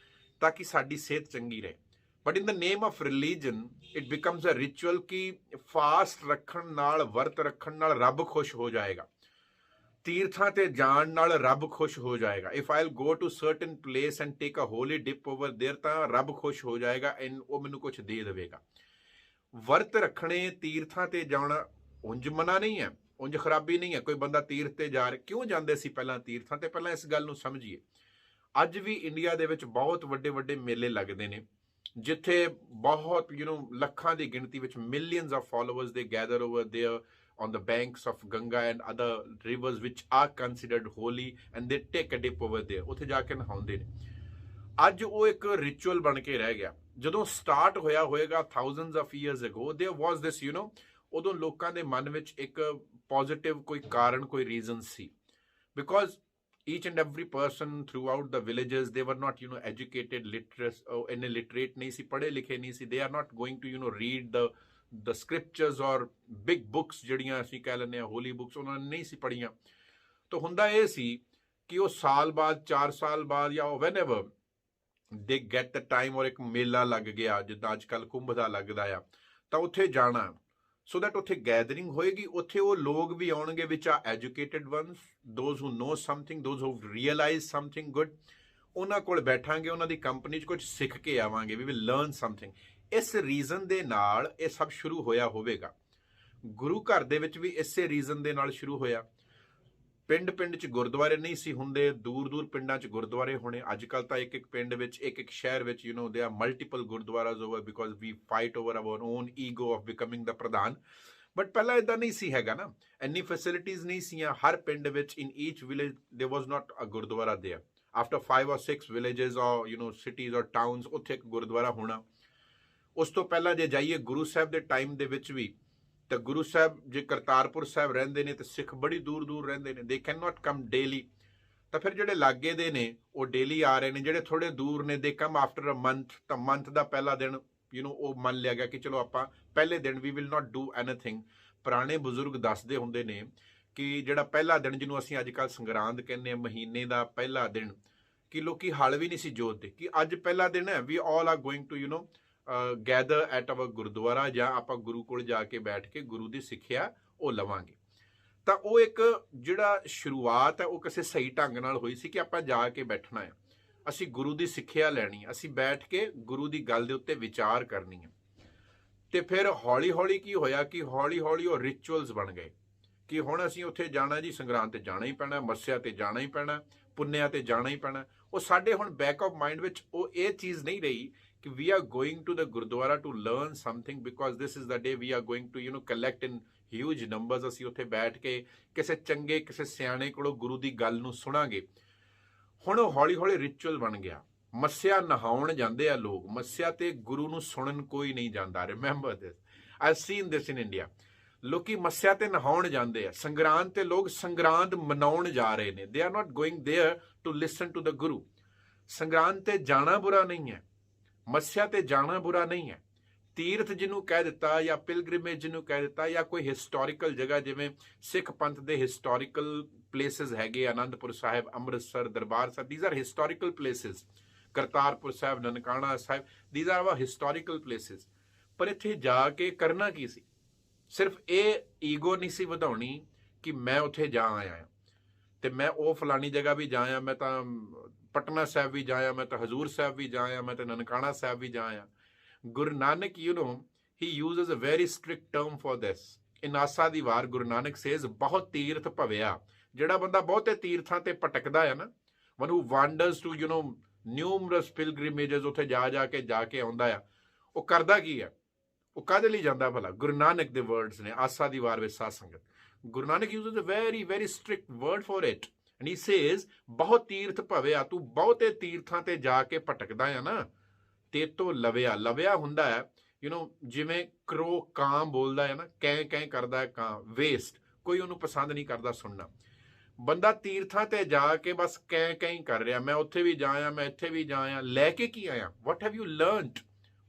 ਤਾਂ ਕਿ ਸਾਡੀ ਸਿਹਤ ਚੰਗੀ ਰਹੇ। But in the name of religion it becomes a ritual ਕਿ ਫਾਸਟ ਰੱਖਣ ਨਾਲ, ਵਰਤ ਰੱਖਣ ਨਾਲ ਰੱਬ ਖੁਸ਼ ਹੋ ਜਾਏਗਾ, ਤੀਰਥਾਂ ਤੇ ਜਾਣ ਨਾਲ ਰੱਬ ਖੁਸ਼ ਹੋ ਜਾਏਗਾ। If I will go to certain place and take a holy dip over there, ਤਾਂ ਰੱਬ ਖੁਸ਼ ਹੋ ਜਾਏਗਾ ਐਂਡ ਉਹ ਮੈਨੂੰ ਕੁਝ ਦੇ ਦੇਵੇਗਾ। ਵਰਤ ਰੱਖਣੇ, ਤੀਰਥਾਂ ਤੇ ਜਾਣਾ ਉਂਝ ਮਨਾ ਨਹੀਂ ਹੈ, ਉਂਝ ਖਰਾਬੀ ਨਹੀਂ ਹੈ। ਕੋਈ ਬੰਦਾ ਤੀਰਥ ਤੇ ਜਾ ਰਿਹਾ, ਕਿਉਂ ਜਾਂਦੇ ਸੀ ਪਹਿਲਾਂ ਤੀਰਥਾਂ ਤੇ? ਪਹਿਲਾਂ ਇਸ ਗੱਲ ਨੂੰ ਸਮਝੀਏ। ਅੱਜ ਵੀ ਇੰਡੀਆ ਦੇ ਵਿੱਚ ਬਹੁਤ ਵੱਡੇ ਵੱਡੇ ਮੇਲੇ ਲੱਗਦੇ ਨੇ, ਜਿੱਥੇ ਬਹੁਤ ਲੱਖਾਂ ਦੀ ਗਿਣਤੀ ਵਿੱਚ, ਮਿਲੀਅਨਸ ਆਫ ਫਾਲੋਅਰਸ ਦੇ gather over there on the banks of Ganga and other rivers which are considered holy, and they take a dip over there, ਉੱਥੇ ਜਾ ਕੇ ਨਹਾਉਂਦੇ ਨੇ। ਅੱਜ ਉਹ ਇੱਕ ਰਿਚੁਅਲ ਬਣ ਕੇ ਰਹਿ ਗਿਆ। ਜਦੋਂ ਸਟਾਰਟ ਹੋਇਆ ਹੋਏਗਾ thousands of years ago, there was this ਉਦੋਂ ਲੋਕਾਂ ਦੇ ਮਨ ਵਿੱਚ ਇੱਕ ਪੋਜ਼ਿਟਿਵ ਕੋਈ ਕਾਰਨ, ਕੋਈ reason C. Because each and every person throughout the villages, they were not educated, literate, ਇੰਨੇ ਲਿਟਰੇਟ ਨਹੀਂ ਸੀ, ਪੜ੍ਹੇ ਲਿਖੇ ਨਹੀਂ ਸੀ। they are not going to read the scriptures or big books, ਜਿਹੜੀਆਂ ਅਸੀਂ ਕਹਿ ਲੈਂਦੇ ਹਾਂ ਹੋਲੀ ਬੁੱਕਸ, ਉਹਨਾਂ ਨੇ ਨਹੀਂ ਸੀ ਪੜ੍ਹੀਆਂ। ਤਾਂ ਹੁੰਦਾ ਇਹ ਸੀ ਕਿ ਉਹ ਸਾਲ ਬਾਅਦ, 4 ਸਾਲ ਬਾਅਦ, ਜਾਂ whenever they get the time, ਔਰ ਇੱਕ ਮੇਲਾ ਲੱਗ ਗਿਆ ਜਿੱਦਾਂ ਅੱਜ ਕੱਲ੍ਹ ਕੁੰਭ ਦਾ ਲੱਗਦਾ ਆ, ਤਾਂ ਉੱਥੇ ਜਾਣਾ, ਸੋ ਦੈਟ ਉੱਥੇ ਗੈਦਰਿੰਗ ਹੋਏਗੀ। ਉੱਥੇ ਉਹ ਲੋਕ ਵੀ ਆਉਣਗੇ ਵਿਚ ਆ educated ones, those who know something, those who realise something good. ਉਹਨਾਂ ਕੋਲ ਬੈਠਾਂਗੇ, ਉਹਨਾਂ ਦੀ ਕੰਪਨੀ 'ਚ ਕੁਝ ਸਿੱਖ ਕੇ ਆਵਾਂਗੇ, ਵੀ ਵਿਲ ਲਰਨ ਸਮਥਿੰਗ। ਇਸ ਰੀਜ਼ਨ ਦੇ ਨਾਲ ਇਹ ਸਭ ਸ਼ੁਰੂ ਹੋਇਆ ਹੋਵੇਗਾ। ਗੁਰੂ ਘਰ ਦੇ ਵਿੱਚ ਵੀ ਇਸੇ ਰੀਜ਼ਨ ਦੇ ਨਾਲ ਸ਼ੁਰੂ ਹੋਇਆ। ਪਿੰਡ ਪਿੰਡ 'ਚ ਗੁਰਦੁਆਰੇ ਨਹੀਂ ਸੀ ਹੁੰਦੇ, ਦੂਰ ਦੂਰ ਪਿੰਡਾਂ 'ਚ ਗੁਰਦੁਆਰੇ ਹੋਣੇ। ਅੱਜ ਕੱਲ੍ਹ ਤਾਂ ਇੱਕ ਇੱਕ ਪਿੰਡ ਵਿੱਚ, ਇੱਕ ਇੱਕ ਸ਼ਹਿਰ ਵਿੱਚ they are multiple gurdwaras over, because we fight over our own ego of becoming the pradhan. But ਪਹਿਲਾਂ ਇੱਦਾਂ ਨਹੀਂ ਸੀ ਹੈਗਾ ਨਾ, ਇੰਨੀ ਫੈਸਿਲਿਟੀਜ਼ ਨਹੀਂ ਸੀਆਂ। ਹਰ ਪਿੰਡ ਵਿੱਚ, in each village there was not a gurdwara there. After 5 or 6 villages or cities or towns, ਉੱਥੇ ਇੱਕ ਗੁਰਦੁਆਰਾ ਹੋਣਾ। ਉਸ ਤੋਂ ਪਹਿਲਾਂ ਜੇ ਜਾਈਏ ਗੁਰੂ ਸਾਹਿਬ ਦੇ ਟਾਈਮ ਦੇ ਵਿੱਚ ਵੀ, ਤਾਂ ਗੁਰੂ ਸਾਹਿਬ ਜੇ ਕਰਤਾਰਪੁਰ ਸਾਹਿਬ ਰਹਿੰਦੇ ਨੇ, ਤਾਂ ਸਿੱਖ ਬੜੀ ਦੂਰ ਦੂਰ ਰਹਿੰਦੇ ਨੇ, they can not come daily. ਤਾਂ ਫਿਰ ਜਿਹੜੇ ਲਾਗੇ ਦੇ ਨੇ ਉਹ ਡੇਲੀ ਆ ਰਹੇ ਨੇ, ਜਿਹੜੇ ਥੋੜੇ ਦੂਰ ਨੇ ਦੇ ਕਮ ਆਫਟਰ ਅ ਮੰਥ। ਤਾਂ ਮੰਥ ਦਾ ਪਹਿਲਾ ਦਿਨ ਉਹ ਮੰਨ ਲਿਆ ਗਿਆ ਕਿ ਚਲੋ ਆਪਾਂ ਪਹਿਲੇ ਦਿਨ we will not do anything. ਪੁਰਾਣੇ ਬਜ਼ੁਰਗ ਦੱਸਦੇ ਹੁੰਦੇ ਨੇ ਕਿ ਜਿਹੜਾ ਪਹਿਲਾ ਦਿਨ, ਜਿਹਨੂੰ ਅਸੀਂ ਅੱਜ ਕੱਲ੍ਹ ਸੰਗਰਾਂਦ ਕਹਿੰਦੇ ਹਾਂ, ਮਹੀਨੇ ਦਾ ਪਹਿਲਾ ਦਿਨ, ਕਿ ਲੋਕੀ ਹਲ ਵੀ ਨਹੀਂ ਸੀ ਜੋਤਦੇ ਕਿ ਅੱਜ ਪਹਿਲਾ ਦਿਨ ਹੈ, we all are going to gather at our gurdwara, ਜਾਂ ਆਪਾਂ ਗੁਰੂ ਕੋਲ ਜਾ ਕੇ ਬੈਠ ਕੇ ਗੁਰੂ ਦੀ ਸਿੱਖਿਆ ਉਹ ਲਵਾਂਗੇ। ਤਾਂ ਉਹ ਇੱਕ ਜਿਹੜਾ ਸ਼ੁਰੂਆਤ ਹੈ ਉਹ ਕਿਸੇ ਸਹੀ ਢੰਗ ਨਾਲ ਹੋਈ ਸੀ ਕਿ ਆਪਾਂ ਜਾ ਕੇ ਬੈਠਣਾ ਹੈ। ਅਸੀਂ ਗੁਰੂ ਦੀ ਸਿੱਖਿਆ ਲੈਣੀ ਹੈ, ਅਸੀਂ ਬੈਠ ਕੇ ਗੁਰੂ ਦੀ ਗੱਲ ਦੇ ਉੱਤੇ ਵਿਚਾਰ ਕਰਨੀ ਹੈ। ਤੇ ਫਿਰ ਹੌਲੀ ਹੌਲੀ ਕੀ ਹੋਇਆ ਕਿ ਹੌਲੀ ਹੌਲੀ ਉਹ ਰਿਚੁਅਲਸ ਬਣ ਗਏ ਕਿ ਹੁਣ ਅਸੀਂ ਉੱਥੇ ਜਾਣਾ ਜੀ, ਸੰਗਰਾਂਦ ਤੇ ਜਾਣਾ ਹੀ ਪੈਣਾ, ਮੱਸਿਆ ਤੇ ਜਾਣਾ ਹੀ ਪੈਣਾ, ਪੁੰਨਿਆ ਤੇ ਜਾਣਾ ਹੀ ਪੈਣਾ। ਉਹ ਸਾਡੇ ਹੁਣ ਬੈਕ ਆਫ ਮਾਈਂਡ ਵਿੱਚ ਉਹ ਇਹ ਚੀਜ਼ ਨਹੀਂ ਰਹੀ ਕਿ we are going to the gurdwara to learn something because this is the day we are going to collect in huge numbers. ਅਸੀਂ ਉੱਥੇ ਬੈਠ ਕੇ ਕਿਸੇ ਚੰਗੇ ਕਿਸੇ ਸਿਆਣੇ ਕੋਲੋਂ ਗੁਰੂ ਦੀ ਗੱਲ ਨੂੰ ਸੁਣਾਂਗੇ। ਹੁਣ ਉਹ ਹੌਲੀ ਹੌਲੀ ਰਿਚੁਅਲ ਬਣ ਗਿਆ। ਮੱਸਿਆ ਨਹਾਉਣ ਜਾਂਦੇ ਆ ਲੋਕ, ਮੱਸਿਆ ਤੇ ਗੁਰੂ ਨੂੰ ਸੁਣਨ ਕੋਈ ਨਹੀਂ ਜਾਂਦਾ। Remember this, I scene this in India. ਲੋਕੀ ਮੱਸਿਆ ਤੇ ਨਹਾਉਣ ਜਾਂਦੇ ਆ, ਸੰਗਰਾਂਦ ਤੇ ਲੋਕ ਸੰਗਰਾਂਦ ਮਨਾਉਣ ਜਾ ਰਹੇ ਨੇ। They are not going there to listen to the guru. Sangrand ਤੇ ਜਾਣਾ ਬੁਰਾ ਨਹੀਂ ਹੈ, ਮੱਸਿਆ ਤੇ ਜਾਣਾ ਬੁਰਾ ਨਹੀਂ ਹੈ। ਤੀਰਥ ਜਿਹਨੂੰ ਕਹਿ ਦਿੱਤਾ ਜਾਂ ਪਿਲਗ੍ਰਿਮੇਜ ਜਿਹਨੂੰ ਕਹਿ ਦਿੱਤਾ ਜਾਂ ਕੋਈ ਹਿਸਟੋਰੀਕਲ ਜਗ੍ਹਾ, ਜਿਵੇਂ ਸਿੱਖ ਪੰਥ ਦੇ ਹਿਸਟੋਰੀਕਲ ਪਲੇਸਿਸ ਹੈਗੇ, Anandpur Sahib, Amritsar, Darbar Sahib, these are historical places. Kartarpur Sahib, Nankana Sahib, these are our historical places. ਪਰ ਇੱਥੇ ਜਾ ਕੇ ਕਰਨਾ ਕੀ ਸੀ? ਸਿਰਫ ਇਹ ਈਗੋ ਨਹੀਂ ਸੀ ਵਧਾਉਣੀ ਕਿ ਮੈਂ ਉੱਥੇ ਜਾ ਆਇਆ ਤੇ ਮੈਂ ਉਹ ਫਲਾਣੀ ਜਗ੍ਹਾ ਵੀ ਜਾ ਆਇਆ, ਮੈਂ ਤਾਂ ਪਟਨਾ ਸਾਹਿਬ ਵੀ ਜਾ ਆਇਆ, ਮੈਂ ਤਾਂ ਹਜ਼ੂਰ ਸਾਹਿਬ ਵੀ ਜਾ ਆਇਆ, ਮੈਂ ਤਾਂ ਨਨਕਾਣਾ ਸਾਹਿਬ ਵੀ ਜਾ ਆਇਆ। Guru Nanak he uses a very strict term for this. In Asa the war Guru Nanak says ਬਹੁਤ ਤੀਰਥ ਭਵਿਆ। ਜਿਹੜਾ ਬੰਦਾ ਬਹੁਤੇ ਤੀਰਥਾਂ ਤੇ ਭਟਕਦਾ ਹੈ ਨਾ, one who wanders to numerous pilgrimages, ਉੱਥੇ ਜਾ ਕੇ ਆਉਂਦਾ ਆ, ਉਹ ਕਰਦਾ ਕੀ ਹੈ? ਉਹ ਕਾਹਦੇ ਲਈ ਜਾਂਦਾ ਭਲਾ? ਗੁਰੂ ਨਾਨਕ ਦੇ ਵਰਡਸ ਨੇ ਆਸਾ ਦੀ ਵਾਰ ਵਿੱਚ ਸਾਧ ਸੰਗਤ। Guru Nanak uses a very very strict word for it and he says ਬਹੁਤ ਤੀਰਥ ਭਵਿਆ। ਤੂੰ ਬਹੁਤੇ ਤੀਰਥਾਂ ਤੇ ਜਾ ਕੇ ਭਟਕਦਾ ਆ ਨਾ, ਤੇ ਤੋਂ ਲਵਿਆ ਹੁੰਦਾ ਹੈ ਜਿਵੇਂ ਕਰੋ ਕਾਂ ਬੋਲਦਾ ਹੈ ਨਾ, ਕੈਂ ਕਰਦਾ ਹੈ ਕਾਂ, ਵੇਸਟ, ਕੋਈ ਉਹਨੂੰ ਪਸੰਦ ਨਹੀਂ ਕਰਦਾ ਸੁਣਨਾ। ਬੰਦਾ ਤੀਰਥਾਂ ਤੇ ਜਾ ਕੇ ਬਸ ਕੈਂ ਹੀ ਕਰ ਰਿਹਾ, ਮੈਂ ਉੱਥੇ ਵੀ ਜਾ ਆਇਆ, ਮੈਂ ਇੱਥੇ ਵੀ ਜਾ ਆਇਆ। ਲੈ ਕੇ ਕੀ ਆਇਆ? What have you learned?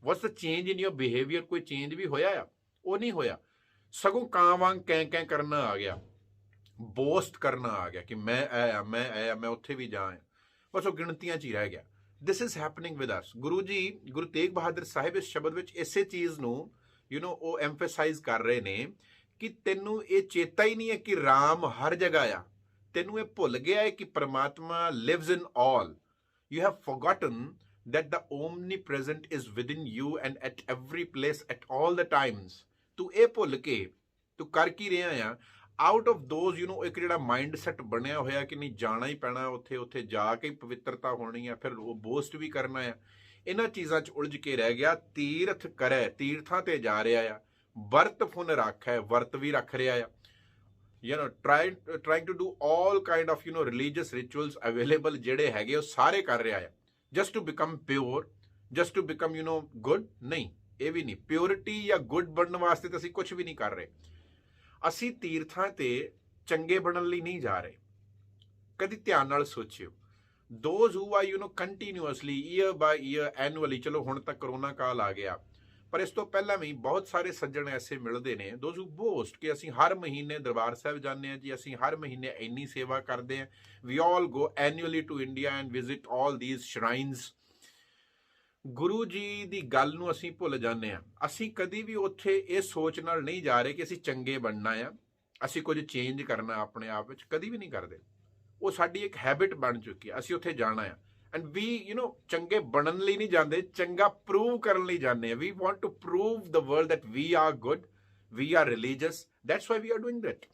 What's the change in your behaviour? ਕੋਈ ਚੇਂਜ ਵੀ ਹੋਇਆ ਆ? ਉਹ ਨਹੀਂ ਹੋਇਆ। ਸਗੋਂ ਕਾਂ ਵਾਂਗ ਕੈਂ ਕਰਨਾ ਆ ਗਿਆ, ਬੋਸਟ ਕਰਨਾ ਆ ਗਿਆ ਕਿ ਮੈਂ ਆਇਆ, ਮੈਂ ਉੱਥੇ ਵੀ ਜਾ ਆਇਆ। ਬਸ ਉਹ ਗਿਣਤੀਆਂ 'ਚ ਹੀ ਰਹਿ ਗਿਆ। This is happening with us. Guru ji, Guru Tegh Bahadur ਸਾਹਿਬ ਇਸ ਸ਼ਬਦ ਵਿੱਚ ਇਸੇ ਚੀਜ਼ ਨੂੰ ਉਹ ਐਮਫੇਸਾਈਜ਼ ਕਰ ਰਹੇ ਨੇ ਕਿ ਤੈਨੂੰ ਇਹ ਚੇਤਾ ਹੀ ਨਹੀਂ ਹੈ ਕਿ ਰਾਮ ਹਰ ਜਗ੍ਹਾ ਆ। ਤੈਨੂੰ ਇਹ ਭੁੱਲ ਗਿਆ ਹੈ ਕਿ ਪਰਮਾਤਮਾ lives in all. You have forgotten that the omnipresent is within you and at every place at all the times. ਤੂੰ ਇਹ ਭੁੱਲ ਕੇ ਤੂੰ ਕਰ ਕੀ ਰਿਹਾ ਆ? ਆਊਟ ਆਫ ਦੋਜ਼ ਇੱਕ ਜਿਹੜਾ ਮਾਈਂਡ ਸੈਟ ਬਣਿਆ ਹੋਇਆ ਕਿ ਨਹੀਂ ਜਾਣਾ ਹੀ ਪੈਣਾ, ਉੱਥੇ ਜਾ ਕੇ ਪਵਿੱਤਰਤਾ ਹੋਣੀ ਆ, ਫਿਰ ਉਹ ਬੋਸਟ ਵੀ ਕਰਨਾ ਆ। ਇਹਨਾਂ ਚੀਜ਼ਾਂ 'ਚ ਉਲਝ ਕੇ ਰਹਿ ਗਿਆ। ਤੀਰਥ ਕਰੈ, ਤੀਰਥਾਂ ਤੇ ਜਾ ਰਿਹਾ ਆ। ਵਰਤ ਫੁਨ ਰੱਖੈ, ਵਰਤ ਵੀ ਰੱਖ ਰਿਹਾ ਆ। trying to do all kind of religious rituals available ਜਿਹੜੇ ਹੈਗੇ ਉਹ ਸਾਰੇ ਕਰ ਰਿਹਾ ਆ, just to become pure, just to become good। ਨਹੀਂ, ਇਹ ਵੀ ਨਹੀਂ। ਪਿਓਰਿਟੀ ਜਾਂ ਗੁੱਡ ਬਣਨ ਵਾਸਤੇ ਤਾਂ ਅਸੀਂ ਕੁਝ ਵੀ ਨਹੀਂ ਕਰ ਰਹੇ। ਅਸੀਂ ਤੀਰਥਾਂ ਤੇ ਚੰਗੇ ਬਣਨ ਲਈ ਨਹੀਂ ਜਾ ਰਹੇ। ਕਦੀ ਧਿਆਨ ਨਾਲ ਸੋਚਿਓ। those who are continuously year by year annually, ਚਲੋ ਹੁਣ ਤੱਕ ਕਰੋਨਾ ਕਾਲ ਆ ਗਿਆ, ਪਰ ਇਸ ਤੋਂ ਪਹਿਲਾਂ ਵੀ ਬਹੁਤ ਸਾਰੇ ਸੱਜਣ ਐਸੇ ਮਿਲਦੇ ਨੇ those who boast ਕਿ ਅਸੀਂ ਹਰ ਮਹੀਨੇ ਦਰਬਾਰ ਸਾਹਿਬ ਜਾਂਦੇ ਹਾਂ ਜੀ, ਅਸੀਂ ਹਰ ਮਹੀਨੇ ਇੰਨੀ ਸੇਵਾ ਕਰਦੇ ਹਾਂ। we all go annually to India and visit all these shrines। Guru ji ਦੀ ਗੱਲ ਨੂੰ ਅਸੀਂ ਭੁੱਲ ਜਾਂਦੇ ਹਾਂ। ਅਸੀਂ ਕਦੀ ਵੀ ਉੱਥੇ ਇਹ ਸੋਚ ਨਾਲ ਨਹੀਂ ਜਾ ਰਹੇ ਕਿ ਅਸੀਂ ਚੰਗੇ ਬਣਨਾ ਆ, ਅਸੀਂ ਕੁਝ ਚੇਂਜ ਕਰਨਾ ਆਪਣੇ ਆਪ ਵਿੱਚ, ਕਦੀ ਵੀ ਨਹੀਂ ਕਰਦੇ। ਉਹ ਸਾਡੀ ਇੱਕ ਹੈਬਿਟ ਬਣ ਚੁੱਕੀ ਹੈ। ਅਸੀਂ ਉੱਥੇ ਜਾਣਾ ਆ ਐਂਡ ਵੀ ਚੰਗੇ ਬਣਨ ਲਈ ਨਹੀਂ ਜਾਂਦੇ, ਚੰਗਾ ਪ੍ਰੂਵ ਕਰਨ ਲਈ ਜਾਂਦੇ ਆ। We want to prove the world that we are good, we are religious, that's why we are doing that.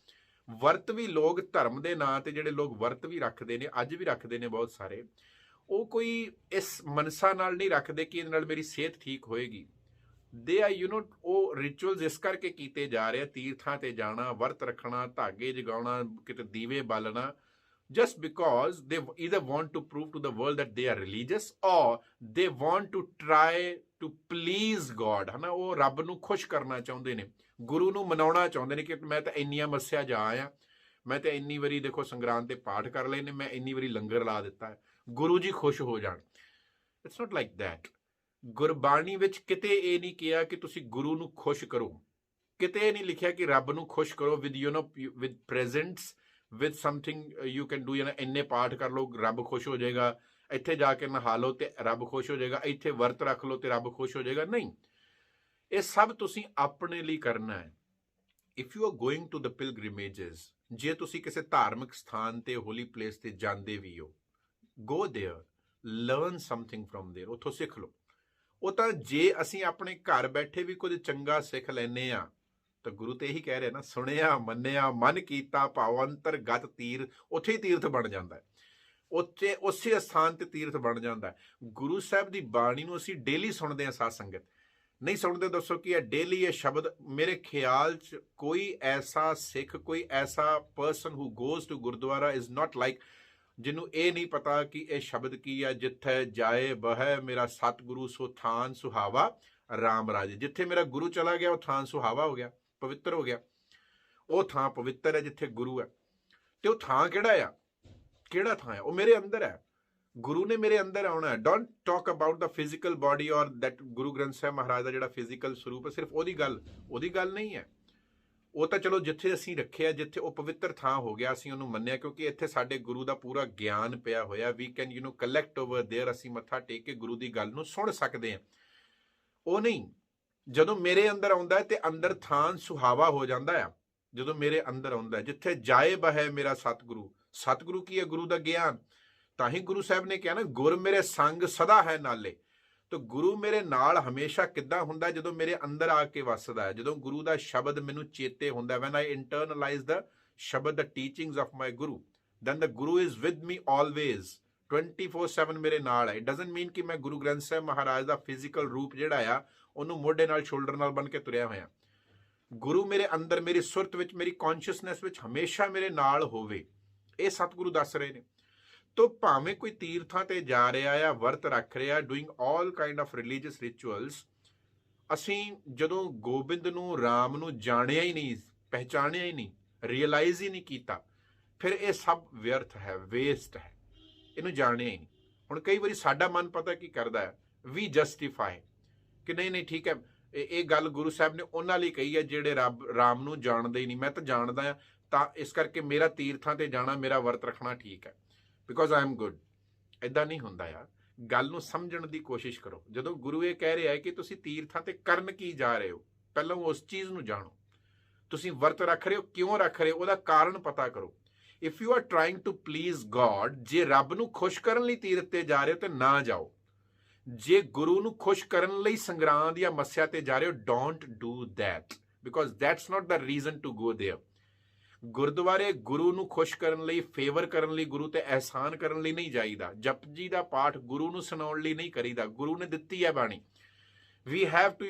ਵਰਤ ਵੀ ਲੋਕ ਧਰਮ ਦੇ ਨਾਂ ਤੇ ਜਿਹੜੇ ਲੋਕ ਵਰਤ ਵੀ ਰੱਖਦੇ ਨੇ, ਅੱਜ ਵੀ ਰੱਖਦੇ ਨੇ ਬਹੁਤ ਸਾਰੇ, ਉਹ ਕੋਈ ਇਸ ਮਨਸਾ ਨਾਲ ਨਹੀਂ ਰੱਖਦੇ ਕਿ ਇਹਦੇ ਨਾਲ ਮੇਰੀ ਸਿਹਤ ਠੀਕ ਹੋਏਗੀ। ਦੇ ਆ ਉਹ ਰਿਚੁਅਲਸ ਇਸ ਕਰਕੇ ਕੀਤੇ ਜਾ ਰਹੇ ਆ, ਤੀਰਥਾਂ ਤੇ ਜਾਣਾ, ਵਰਤ ਰੱਖਣਾ, ਧਾਗੇ ਜਗਾਉਣਾ, ਕਿਤੇ ਦੀਵੇ ਬਾਲਣਾ, just because they either want to prove to the world that they are religious or they want to try to please God। ਹਨਾ, ਉਹ ਰੱਬ ਨੂੰ ਖੁਸ਼ ਕਰਨਾ ਚਾਹੁੰਦੇ ਨੇ, ਗੁਰੂ ਨੂੰ ਮਨਾਉਣਾ ਚਾਹੁੰਦੇ ਨੇ ਕਿ ਮੈਂ ਤਾਂ ਇੰਨੀਆਂ ਮੱਸਿਆ ਜਾ ਆਇਆ, ਮੈਂ ਤਾਂ ਇੰਨੀ ਵਾਰੀ ਦੇਖੋ ਸੰਗਰਾਂਦ ਤੇ ਪਾਠ ਕਰ ਲਏ ਨੇ, ਮੈਂ ਇੰਨੀ ਵਾਰੀ ਲੰਗਰ ਲਾ ਦਿੱਤਾ ਹੈ, ਗੁਰੂ ਜੀ ਖੁਸ਼ ਹੋ ਜਾਣ। It's not like that. Gurbani ਵਿੱਚ ਕਿਤੇ ਇਹ ਨਹੀਂ ਕਿਹਾ ਕਿ ਤੁਸੀਂ ਗੁਰੂ ਨੂੰ ਖੁਸ਼ ਕਰੋ। ਕਿਤੇ ਇਹ ਨਹੀਂ ਲਿਖਿਆ ਕਿ ਰੱਬ ਨੂੰ ਖੁਸ਼ ਕਰੋ with presents, with something you can do। ਇੰਨੇ ਪਾਠ ਕਰ ਲਓ ਰੱਬ ਖੁਸ਼ ਹੋ ਜਾਏਗਾ, ਇੱਥੇ ਜਾ ਕੇ ਨਹਾ ਲਓ ਤੇ ਰੱਬ ਖੁਸ਼ ਹੋ ਜਾਏਗਾ, ਇੱਥੇ ਵਰਤ ਰੱਖ ਲਓ ਤੇ ਰੱਬ ਖੁਸ਼ ਹੋ ਜਾਏਗਾ। ਨਹੀਂ, ਇਹ ਸਭ ਤੁਸੀਂ ਆਪਣੇ ਲਈ ਕਰਨਾ ਹੈ। If you are going to the pilgrimages, ਜੇ ਤੁਸੀਂ ਕਿਸੇ ਧਾਰਮਿਕ ਸਥਾਨ ਤੇ ਹੋਲੀ ਪਲੇਸ ਤੇ ਜਾਂਦੇ ਵੀ ਹੋ, go there learn something from there, ਉੱਥੋਂ ਸਿੱਖ ਲਓ। ਉਹ ਤਾਂ ਜੇ ਅਸੀਂ ਆਪਣੇ ਘਰ ਬੈਠੇ ਵੀ ਕੁਝ ਚੰਗਾ ਸਿੱਖ ਲੈਨੇ ਆ ਤਾਂ ਗੁਰੂ ਤੇ ਇਹੀ ਕਹਿ ਰਿਹਾ ਨਾ, ਸੁਣਿਆ ਮੰਨਿਆ ਮਨ ਕੀਤਾ ਭਾਵ ਅੰਤਰਗਤ ਤੀਰ, ਉੱਥੇ ਹੀ ਤੀਰਥ ਬਣ ਜਾਂਦਾ ਹੈ, ਉੱਥੇ ਉਸੇ ਸਥਾਨ ਤੇ ਤੀਰਥ ਬਣ ਜਾਂਦਾ ਹੈ। ਗੁਰੂ ਸਾਹਿਬ ਦੀ ਬਾਣੀ ਨੂੰ ਅਸੀਂ ਡੇਲੀ ਸੁਣਦੇ ਹਾਂ, ਸਾਧ ਸੰਗਤ ਨਹੀਂ ਸੁਣਦੇ? ਦੱਸੋ ਕਿ ਇਹ ਡੇਲੀ ਇਹ ਸ਼ਬਦ, ਮੇਰੇ ਖਿਆਲ 'ਚ ਕੋਈ ਐਸਾ ਸਿੱਖ, ਕੋਈ ਐਸਾ person who goes to gurdwara is not like, ਜਿਹਨੂੰ ਇਹ ਨਹੀਂ ਪਤਾ ਕਿ ਇਹ ਸ਼ਬਦ ਕੀ ਆ, ਜਿੱਥੇ ਜਾਏ ਬਹਿ ਮੇਰਾ ਸਤਿਗੁਰੂ ਸੋ ਥਾਨ ਸੁਹਾਵਾ ਰਾਮ ਰਾਜੇ। ਜਿੱਥੇ ਮੇਰਾ ਗੁਰੂ ਚਲਾ ਗਿਆ ਉਹ ਥਾਨ ਸੁਹਾਵਾ ਹੋ ਗਿਆ, ਪਵਿੱਤਰ ਹੋ ਗਿਆ। ਉਹ ਥਾਂ ਪਵਿੱਤਰ ਹੈ ਜਿੱਥੇ ਗੁਰੂ ਹੈ। ਤੇ ਉਹ ਥਾਂ ਕਿਹੜਾ ਆ? ਕਿਹੜਾ ਥਾਂ ਹੈ? ਉਹ ਮੇਰੇ ਅੰਦਰ ਹੈ। ਗੁਰੂ ਨੇ ਮੇਰੇ ਅੰਦਰ ਆਉਣਾ ਹੈ। Don't talk about the physical body ਔਰ ਦੈਟ ਗੁਰੂ ਗ੍ਰੰਥ ਸਾਹਿਬ ਮਹਾਰਾਜ ਦਾ ਜਿਹੜਾ ਫਿਜ਼ੀਕਲ ਸਰੂਪ ਹੈ, ਸਿਰਫ ਉਹਦੀ ਗੱਲ ਨਹੀਂ ਹੈ। ਉਹ ਤਾਂ ਚਲੋ ਜਿੱਥੇ ਅਸੀਂ ਰੱਖਿਆ, ਜਿੱਥੇ ਉਹ ਪਵਿੱਤਰ ਥਾਂ ਹੋ ਗਿਆ, ਅਸੀਂ ਉਹਨੂੰ ਮੰਨਿਆ ਕਿਉਂਕਿ ਇੱਥੇ ਸਾਡੇ ਗੁਰੂ ਦਾ ਪੂਰਾ ਗਿਆਨ ਪਿਆ ਹੋਇਆ। We can collect over there, ਅਸੀਂ ਮੱਥਾ ਟੇਕ ਕੇ ਗੁਰੂ ਦੀ ਗੱਲ ਨੂੰ ਸੁਣ ਸਕਦੇ ਹਾਂ। ਉਹ ਨਹੀਂ, ਜਦੋਂ ਮੇਰੇ ਅੰਦਰ ਆਉਂਦਾ ਹੈ ਤੇ ਅੰਦਰ ਥਾਨ ਸੁਹਾਵਾ ਹੋ ਜਾਂਦਾ ਆ। ਜਦੋਂ ਮੇਰੇ ਅੰਦਰ ਆਉਂਦਾ, ਜਿੱਥੇ ਜਾਏ ਬਹਿ ਮੇਰਾ ਸਤਿਗੁਰੂ। ਸਤਿਗੁਰੂ ਕੀ ਹੈ? ਗੁਰੂ ਦਾ ਗਿਆਨ। ਤਾਂ ਹੀ ਗੁਰੂ ਸਾਹਿਬ ਨੇ ਕਿਹਾ ਨਾ, ਗੁਰ ਮੇਰੇ ਸੰਗ ਸਦਾ ਹੈ ਨਾਲੇ। ਤਾਂ ਗੁਰੂ ਮੇਰੇ ਨਾਲ ਹਮੇਸ਼ਾ ਕਿੱਦਾਂ ਹੁੰਦਾ? ਜਦੋਂ ਮੇਰੇ ਅੰਦਰ ਆ ਕੇ ਵਸਦਾ ਹੈ, ਜਦੋਂ ਗੁਰੂ ਦਾ ਸ਼ਬਦ ਮੈਨੂੰ ਚੇਤੇ ਹੁੰਦਾ। Van I internalise the shabad, the teachings of my guru, then the guru is with me always, 24/7 ਮੇਰੇ ਨਾਲ ਹੈ। ਇਟ ਡਜ਼ਨਟ ਮੀਨ ਕਿ ਮੈਂ ਗੁਰੂ ਗ੍ਰੰਥ ਸਾਹਿਬ ਮਹਾਰਾਜ ਦਾ ਫਿਜ਼ੀਕਲ ਰੂਪ ਜਿਹੜਾ ਆ ਉਹਨੂੰ ਮੋਢੇ ਨਾਲ, ਸ਼ੋਲਡਰ ਨਾਲ ਬਣ ਕੇ ਤੁਰਿਆ ਹੋਇਆ। ਗੁਰੂ ਮੇਰੇ ਅੰਦਰ, ਮੇਰੀ ਸੁਰਤ ਵਿੱਚ, ਮੇਰੀ ਕੌਨਸ਼ੀਅਸਨੈਸ ਵਿੱਚ ਹਮੇਸ਼ਾ ਮੇਰੇ ਨਾਲ ਹੋਵੇ। ਇਹ ਸਤਿਗੁਰੂ ਦੱਸ ਰਹੇ ਨੇ। ਤੋ ਭਾਵੇਂ ਕੋਈ ਤੀਰਥਾਂ ਤੇ ਜਾ ਰਿਹਾ ਆ, ਵਰਤ ਰੱਖ ਰਿਹਾ, doing all kind of religious rituals, ਅਸੀਂ ਜਦੋਂ ਗੋਬਿੰਦ ਨੂੰ, ਰਾਮ ਨੂੰ ਜਾਣਿਆ ਹੀ ਨਹੀਂ, ਪਹਿਚਾਣਿਆ ਹੀ ਨਹੀਂ, ਰੀਅਲਾਈਜ਼ ਹੀ ਨਹੀਂ ਕੀਤਾ, ਫਿਰ ਇਹ ਸਭ ਵਿਅਰਥ ਹੈ, ਵੇਸਟ ਹੈ। ਇਹਨੂੰ ਜਾਣਿਆ ਹੀ ਨਹੀਂ। ਹੁਣ ਕਈ ਵਾਰੀ ਸਾਡਾ ਮਨ ਪਤਾ ਕੀ ਕਰਦਾ ਹੈ, ਵੀ ਜਸਟੀਫਾਈ ਕਿ ਨਹੀਂ ਠੀਕ ਹੈ, ਇਹ ਗੱਲ ਗੁਰੂ ਸਾਹਿਬ ਨੇ ਉਹਨਾਂ ਲਈ ਕਹੀ ਹੈ ਜਿਹੜੇ ਰਾਮ ਨੂੰ ਜਾਣਦੇ ਹੀ ਨਹੀਂ। ਮੈਂ ਤਾਂ ਜਾਣਦਾ ਹਾਂ, ਤਾਂ ਇਸ ਕਰਕੇ ਮੇਰਾ ਤੀਰਥਾਂ ਤੇ ਜਾਣਾ, ਮੇਰਾ ਵਰਤ ਰੱਖਣਾ ਠੀਕ ਹੈ, ਬਿਕੋਜ਼ ਆਈ ਐਮ ਗੁੱਡ। ਇਦਾਂ ਨਹੀਂ ਹੁੰਦਾ ਯਾਰ। ਗੱਲ ਨੂੰ ਸਮਝਣ ਦੀ ਕੋਸ਼ਿਸ਼ ਕਰੋ। ਜਦੋਂ ਗੁਰੂ ਇਹ ਕਹਿ ਰਿਹਾ ਹੈ ਕਿ ਤੁਸੀਂ ਤੀਰਥਾਂ ਤੇ ਕਰਨ ਕੀ ਜਾ ਰਹੇ ਹੋ, ਪਹਿਲਾਂ ਉਸ ਚੀਜ਼ ਨੂੰ ਜਾਣੋ। ਤੁਸੀਂ ਵਰਤ ਰੱਖ ਰਹੇ ਹੋ, ਕਿਉਂ ਰੱਖ ਰਹੇ ਹੋ, ਉਹਦਾ ਕਾਰਨ ਪਤਾ ਕਰੋ। If you are trying to please God, ਜੇ ਰੱਬ ਨੂੰ ਖੁਸ਼ ਕਰਨ ਲਈ ਤੀਰਥ ਤੇ ਜਾ ਰਹੇ ਹੋ ਤੇ ਨਾ ਜਾਓ। ਜੇ ਗੁਰੂ ਨੂੰ ਖੁਸ਼ ਕਰਨ ਲਈ ਸੰਗਰਾਂਦ ਜਾਂ ਮੱਸਿਆ ਤੇ ਜਾ ਰਹੇ ਹੋ, don't do that, because that's not the reason to go there. ਗੁਰਦੁਆਰੇ ਗੁਰੂ ਨੂੰ ਖੁਸ਼ ਕਰਨ ਲਈ, ਫੇਵਰ ਕਰਨ ਲਈ, ਗੁਰੂ ਤੇ ਅਹਿਸਾਨ ਕਰਨ ਲਈ ਨਹੀਂ ਜਾਈਦਾ। ਜਪਜੀ ਦਾ ਪਾਠ ਗੁਰੂ ਨੂੰ ਸੁਣਾਉਣ ਲਈ ਨਹੀਂ ਕਰੀਦਾ। ਗੁਰੂ ਨੇ ਦਿੱਤੀ ਹੈ ਬਾਣੀ। We have to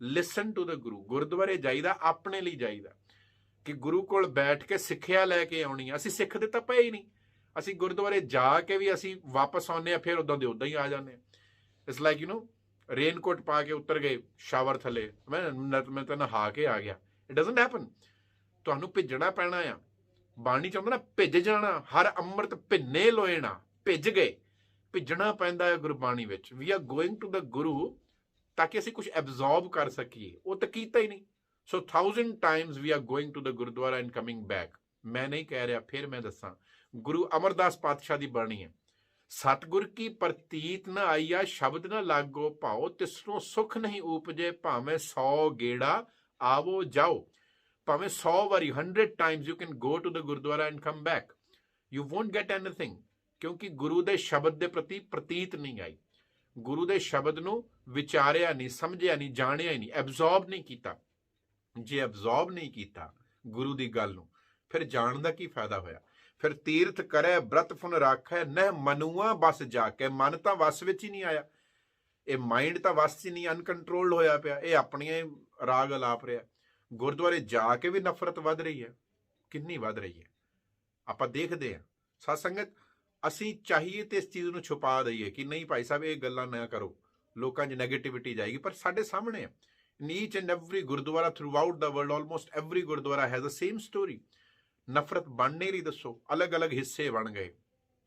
listen to the guru. ਗੁਰਦੁਆਰੇ ਜਾਈਦਾ, ਆਪਣੇ ਲਈ ਜਾਈਦਾ ਕਿ ਗੁਰੂ ਕੋਲ ਬੈਠ ਕੇ ਸਿੱਖਿਆ ਲੈ ਕੇ ਆਉਣੀ ਆ। ਅਸੀਂ ਸਿੱਖਦੇ ਤਾਂ ਪਏ ਹੀ ਨਹੀਂ। ਅਸੀਂ ਗੁਰਦੁਆਰੇ ਜਾ ਕੇ ਵੀ ਅਸੀਂ ਵਾਪਸ ਆਉਂਦੇ ਆ, ਫਿਰ ਉਦਾਂ ਦੇ ਉਦਾਂ ਹੀ ਆ ਜਾਂਦੇ ਆ। ਇਟਸ ਲਾਈਕ ਰੇਨਕੋਟ ਪਾ ਕੇ ਉੱਤਰ ਗਏ ਸ਼ਾਵਰ ਥੱਲੇ, ਮੈਂ ਤਾਂ ਨਹਾ ਕੇ ਆ ਗਿਆ। It doesn't happen. ਤੁਹਾਨੂੰ ਭਿੱਜਣਾ ਪੈਣਾ ਆ। ਬਾਣੀ ਚਾਹੁੰਦਾ ਨਾ, ਭਿੱਜ ਜਾਣਾ। ਹਰ ਅੰਮ੍ਰਿਤ ਭਿੰਨੇ ਲੋਏਣਾ, ਭਿੱਜ ਗਏ। ਭਿੱਜਣਾ ਪੈਂਦਾ ਹੈ ਗੁਰਬਾਣੀ ਵਿੱਚ। We are going to the guru ਤਾਂ ਕਿ ਅਸੀਂ ਕੁਝ ਐਬਜ਼ੌਰਬ ਕਰ ਸਕੀਏ। ਉਹ ਤਾਂ ਕੀਤਾ ਹੀ ਨਹੀਂ। So 1000 times we are going to the gurdwara and coming back. ਮੈਂ ਨਹੀਂ ਕਹਿ ਰਿਹਾ, ਫਿਰ ਮੈਂ ਦੱਸਾਂ, ਗੁਰੂ ਅਮਰਦਾਸ ਪਾਤਸ਼ਾਹ ਦੀ ਬਾਣੀ ਹੈ, ਸਤਿਗੁਰ ਕੀ ਪ੍ਰਤੀਤ ਨ ਆਈਆ, ਸ਼ਬਦ ਨ ਲਾਗੋ ਭਾਓ, ਤਿਸਰੋਂ ਸੁਖ ਨਹੀਂ ਉਪਜੇ, ਭਾਵੇਂ 100 ਗੇੜਾ ਆਵੋ ਜਾਓ। ਭਾਵੇਂ 100 ਵਾਰੀ, 100 times you can go to the gurdwara and come back, you won't get anything, ਕਿਉਂਕਿ ਗੁਰੂ ਦੇ ਸ਼ਬਦ ਦੇ ਪ੍ਰਤੀ ਪ੍ਰਤੀਤ ਨਹੀਂ ਆਈ। ਗੁਰੂ ਦੇ ਸ਼ਬਦ ਨੂੰ ਵਿਚਾਰਿਆ ਨਹੀਂ, ਸਮਝਿਆ ਨਹੀਂ, ਜਾਣਿਆ ਹੀ ਨਹੀਂ, ਐਬਜ਼ੌਰਬ ਨਹੀਂ ਕੀਤਾ। ਜੇ ਐਬਜ਼ੌਰਬ ਨਹੀਂ ਕੀਤਾ ਗੁਰੂ ਦੀ ਗੱਲ ਨੂੰ, ਫਿਰ ਜਾਣ ਦਾ ਕੀ ਫਾਇਦਾ ਹੋਇਆ? ਫਿਰ ਤੀਰਥ ਕਰੇ ਬ੍ਰਤ ਫੁਨ ਰਾਖੈ, ਨਹਿ ਮਨੂਆ ਬਸ ਜਾ ਕੇ। ਮਨ ਤਾਂ ਵਸ ਵਿੱਚ ਹੀ ਨਹੀਂ ਆਇਆ। ਇਹ ਮਾਈਂਡ ਤਾਂ ਵਸ 'ਚ ਨਹੀਂ, ਅਨਕੰਟਰੋਲਡ ਹੋਇਆ ਪਿਆ। ਇਹ ਆਪਣੀਆਂ ਰਾਗ ਅਲਾਪ ਰਿਹਾ। ਗੁਰਦੁਆਰੇ ਜਾ ਕੇ ਵੀ ਨਫ਼ਰਤ ਵੱਧ ਰਹੀ ਹੈ। ਕਿੰਨੀ ਵੱਧ ਰਹੀ ਹੈ ਆਪਾਂ ਦੇਖਦੇ ਹਾਂ। ਸਾਧ ਸੰਗਤ, ਅਸੀਂ ਚਾਹੀਏ ਤੇ ਇਸ ਚੀਜ਼ ਨੂੰ ਛੁਪਾ ਦਈਏ ਕਿ ਨਹੀਂ ਭਾਈ ਸਾਹਿਬ ਇਹ ਗੱਲਾਂ ਨਾ ਕਰੋ, ਲੋਕਾਂ 'ਚ ਨੈਗੇਟਿਵਿਟੀ ਜਾਏਗੀ, ਪਰ ਸਾਡੇ ਸਾਹਮਣੇ ਹੈ। In each and every Gurdwara throughout the world, almost every Gurdwara has the same story. ਨਫ਼ਰਤ ਬਣ ਨਹੀਂ ਰਹੀ। ਦੱਸੋ, ਅਲੱਗ-ਅਲੱਗ ਹਿੱਸੇ ਬਣ ਗਏ,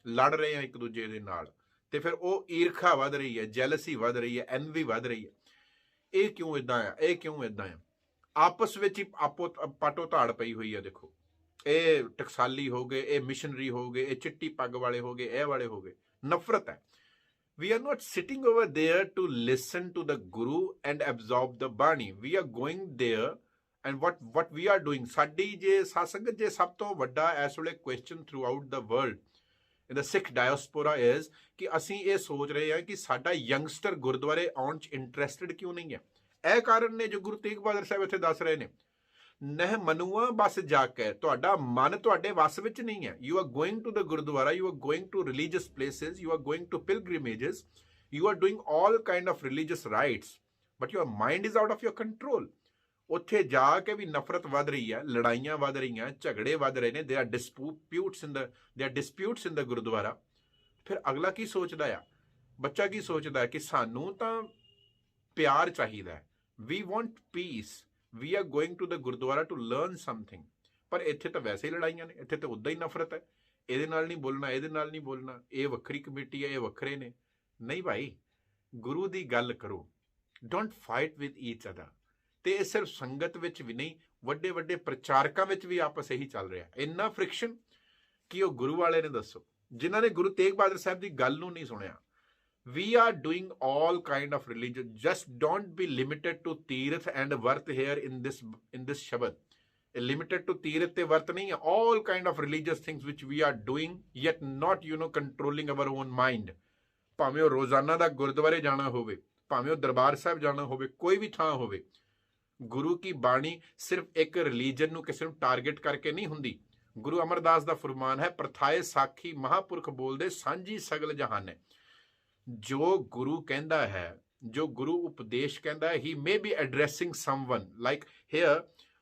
ਲੜ ਰਹੇ ਆ ਇੱਕ ਦੂਜੇ ਦੇ ਨਾਲ, ਤੇ ਫਿਰ ਉਹ ਈਰਖਾ ਵੱਧ ਰਹੀ ਹੈ, ਜੈਲਸੀ ਵੱਧ ਰਹੀ ਹੈ, ਐਨਵੀ ਵੱਧ ਰਹੀ ਹੈ। ਇਹ ਕਿਉਂ ਇਦਾਂ ਆ? ਇਹ ਕਿਉਂ ਇਦਾਂ ਆ? ਆਪਸ ਵਿੱਚ ਹੀ ਪਾਟੋ ਧਾੜ ਪਈ ਹੋਈ ਹੈ। ਦੇਖੋ, ਇਹ ਟਕਸਾਲੀ ਹੋ ਗਏ, ਇਹ ਮਿਸ਼ਨਰੀ ਹੋ ਗਏ, ਇਹ ਚਿੱਟੀ ਪੱਗ ਵਾਲੇ ਹੋ ਗਏ, ਇਹ ਵਾਲੇ ਹੋ ਗਏ। ਨਫ਼ਰਤ ਹੈ। We are not sitting over there to listen to the Guru and absorb the Bani. We are going there, and what we are doing, ਸਾਡੀ ਜੇ ਸਾਧ ਸੰਗਤ, ਜੇ ਸਭ ਤੋਂ ਵੱਡਾ ਇਸ ਵੇਲੇ question throughout the world in the Sikh diaspora is ਕਿ ਅਸੀਂ ਇਹ ਸੋਚ ਰਹੇ ਹਾਂ ਕਿ ਸਾਡਾ ਯੰਗਸਟਰ ਗੁਰਦੁਆਰੇ ਆਉਣ 'ਚ ਇੰਟਰਸਟਿਡ ਕਿਉਂ ਨਹੀਂ ਹੈ। ਇਹ ਕਾਰਨ ਨੇ ਜੋ ਗੁਰੂ ਤੇਗ ਬਹਾਦਰ ਸਾਹਿਬ ਇੱਥੇ ਦੱਸ ਰਹੇ ਨੇ। ਨਹਿ ਮਨੁਆ ਬਸ ਜਾ ਕੇ, ਤੁਹਾਡਾ ਮਨ ਤੁਹਾਡੇ ਵੱਸ ਵਿੱਚ ਨਹੀਂ ਹੈ। You are going to the gurdwara, you are going to religious places, you are going to pilgrimages, you are doing all kind of religious rites, but your mind is out of your control। ਉੱਥੇ ਜਾ ਕੇ ਵੀ ਨਫ਼ਰਤ ਵੱਧ ਰਹੀ ਹੈ, ਲੜਾਈਆਂ ਵੱਧ ਰਹੀਆਂ, ਝਗੜੇ ਵੱਧ ਰਹੇ ਨੇ। there are disputes in the Gurdwara. ਫਿਰ ਅਗਲਾ ਕੀ ਸੋਚਦਾ ਆ, ਬੱਚਾ ਕੀ ਸੋਚਦਾ ਕਿ ਸਾਨੂੰ ਤਾਂ ਪਿਆਰ ਚਾਹੀਦਾ ਹੈ, we want peace, we are going to the Gurdwara to learn something। ਪਰ ਇੱਥੇ ਤਾਂ ਵੈਸੇ ਹੀ ਲੜਾਈਆਂ ਨੇ, ਇੱਥੇ ਤਾਂ ਉੱਦਾਂ ਹੀ ਨਫ਼ਰਤ ਹੈ। ਇਹਦੇ ਨਾਲ ਨਹੀਂ ਬੋਲਣਾ, ਇਹਦੇ ਨਾਲ ਨਹੀਂ ਬੋਲਣਾ, ਇਹ ਵੱਖਰੀ ਕਮੇਟੀ ਹੈ, ਇਹ ਵੱਖਰੇ ਨੇ। ਨਹੀਂ ਭਾਈ, ਗੁਰੂ ਦੀ ਗੱਲ ਕਰੋ, don't fight with each other. ਤੇ ਇਹ ਸਿਰਫ ਸੰਗਤ ਵਿੱਚ ਵੀ ਨਹੀਂ, ਵੱਡੇ ਵੱਡੇ ਪ੍ਰਚਾਰਕਾਂ ਵਿੱਚ ਵੀ ਆਪਸ ਇਹੀ ਚੱਲ ਰਿਹਾ। ਇੰਨਾ ਫ੍ਰਿਕਸ਼ਨ ਕਿ ਉਹ ਗੁਰੂ ਵਾਲੇ ਨੇ ਦੱਸੋ, ਜਿਨ੍ਹਾਂ ਨੇ ਗੁਰੂ ਤੇਗ ਬਹਾਦਰ ਸਾਹਿਬ ਦੀ ਗੱਲ ਨੂੰ ਨਹੀਂ ਸੁਣਿਆ। We are doing all kind of religion, just don't be limited to ਤੀਰਥ and ਵਰਤ here in this ਸ਼ਬਦ। limited to ਤੀਰਥ ਤੇ ਵਰਤ ਨਹੀਂ ਹੈ, all kind of religious things which we are doing yet not controlling our own mind। ਭਾਵੇਂ ਉਹ ਰੋਜ਼ਾਨਾ ਦਾ ਗੁਰਦੁਆਰੇ ਜਾਣਾ ਹੋਵੇ, ਭਾਵੇਂ ਉਹ ਦਰਬਾਰ ਸਾਹਿਬ ਜਾਣਾ ਹੋਵੇ, ਕੋਈ ਵੀ ਥਾਂ ਹੋਵੇ, ਗੁਰੂ ਕੀ ਬਾਣੀ ਸਿਰਫ ਇੱਕ ਰਿਲੀਜਨ ਨੂੰ, ਕਿਸੇ ਨੂੰ ਟਾਰਗੇਟ ਕਰਕੇ ਨਹੀਂ ਹੁੰਦੀ। ਗੁਰੂ ਅਮਰਦਾਸ ਦਾ ਫਰਮਾਨ ਹੈ, ਪ੍ਰਥਾਏ ਸਾਖੀ ਮਹਾਂਪੁਰਖ ਬੋਲਦੇ ਸਾਂਝੀ ਸਗਲ ਜਹਾਨ ਹੈ। ਜੋ ਗੁਰੂ ਕਹਿੰਦਾ ਹੈ, ਜੋ ਗੁਰੂ ਉਪਦੇਸ਼ ਕਹਿੰਦਾ ਹੈ, he may be addressing someone like here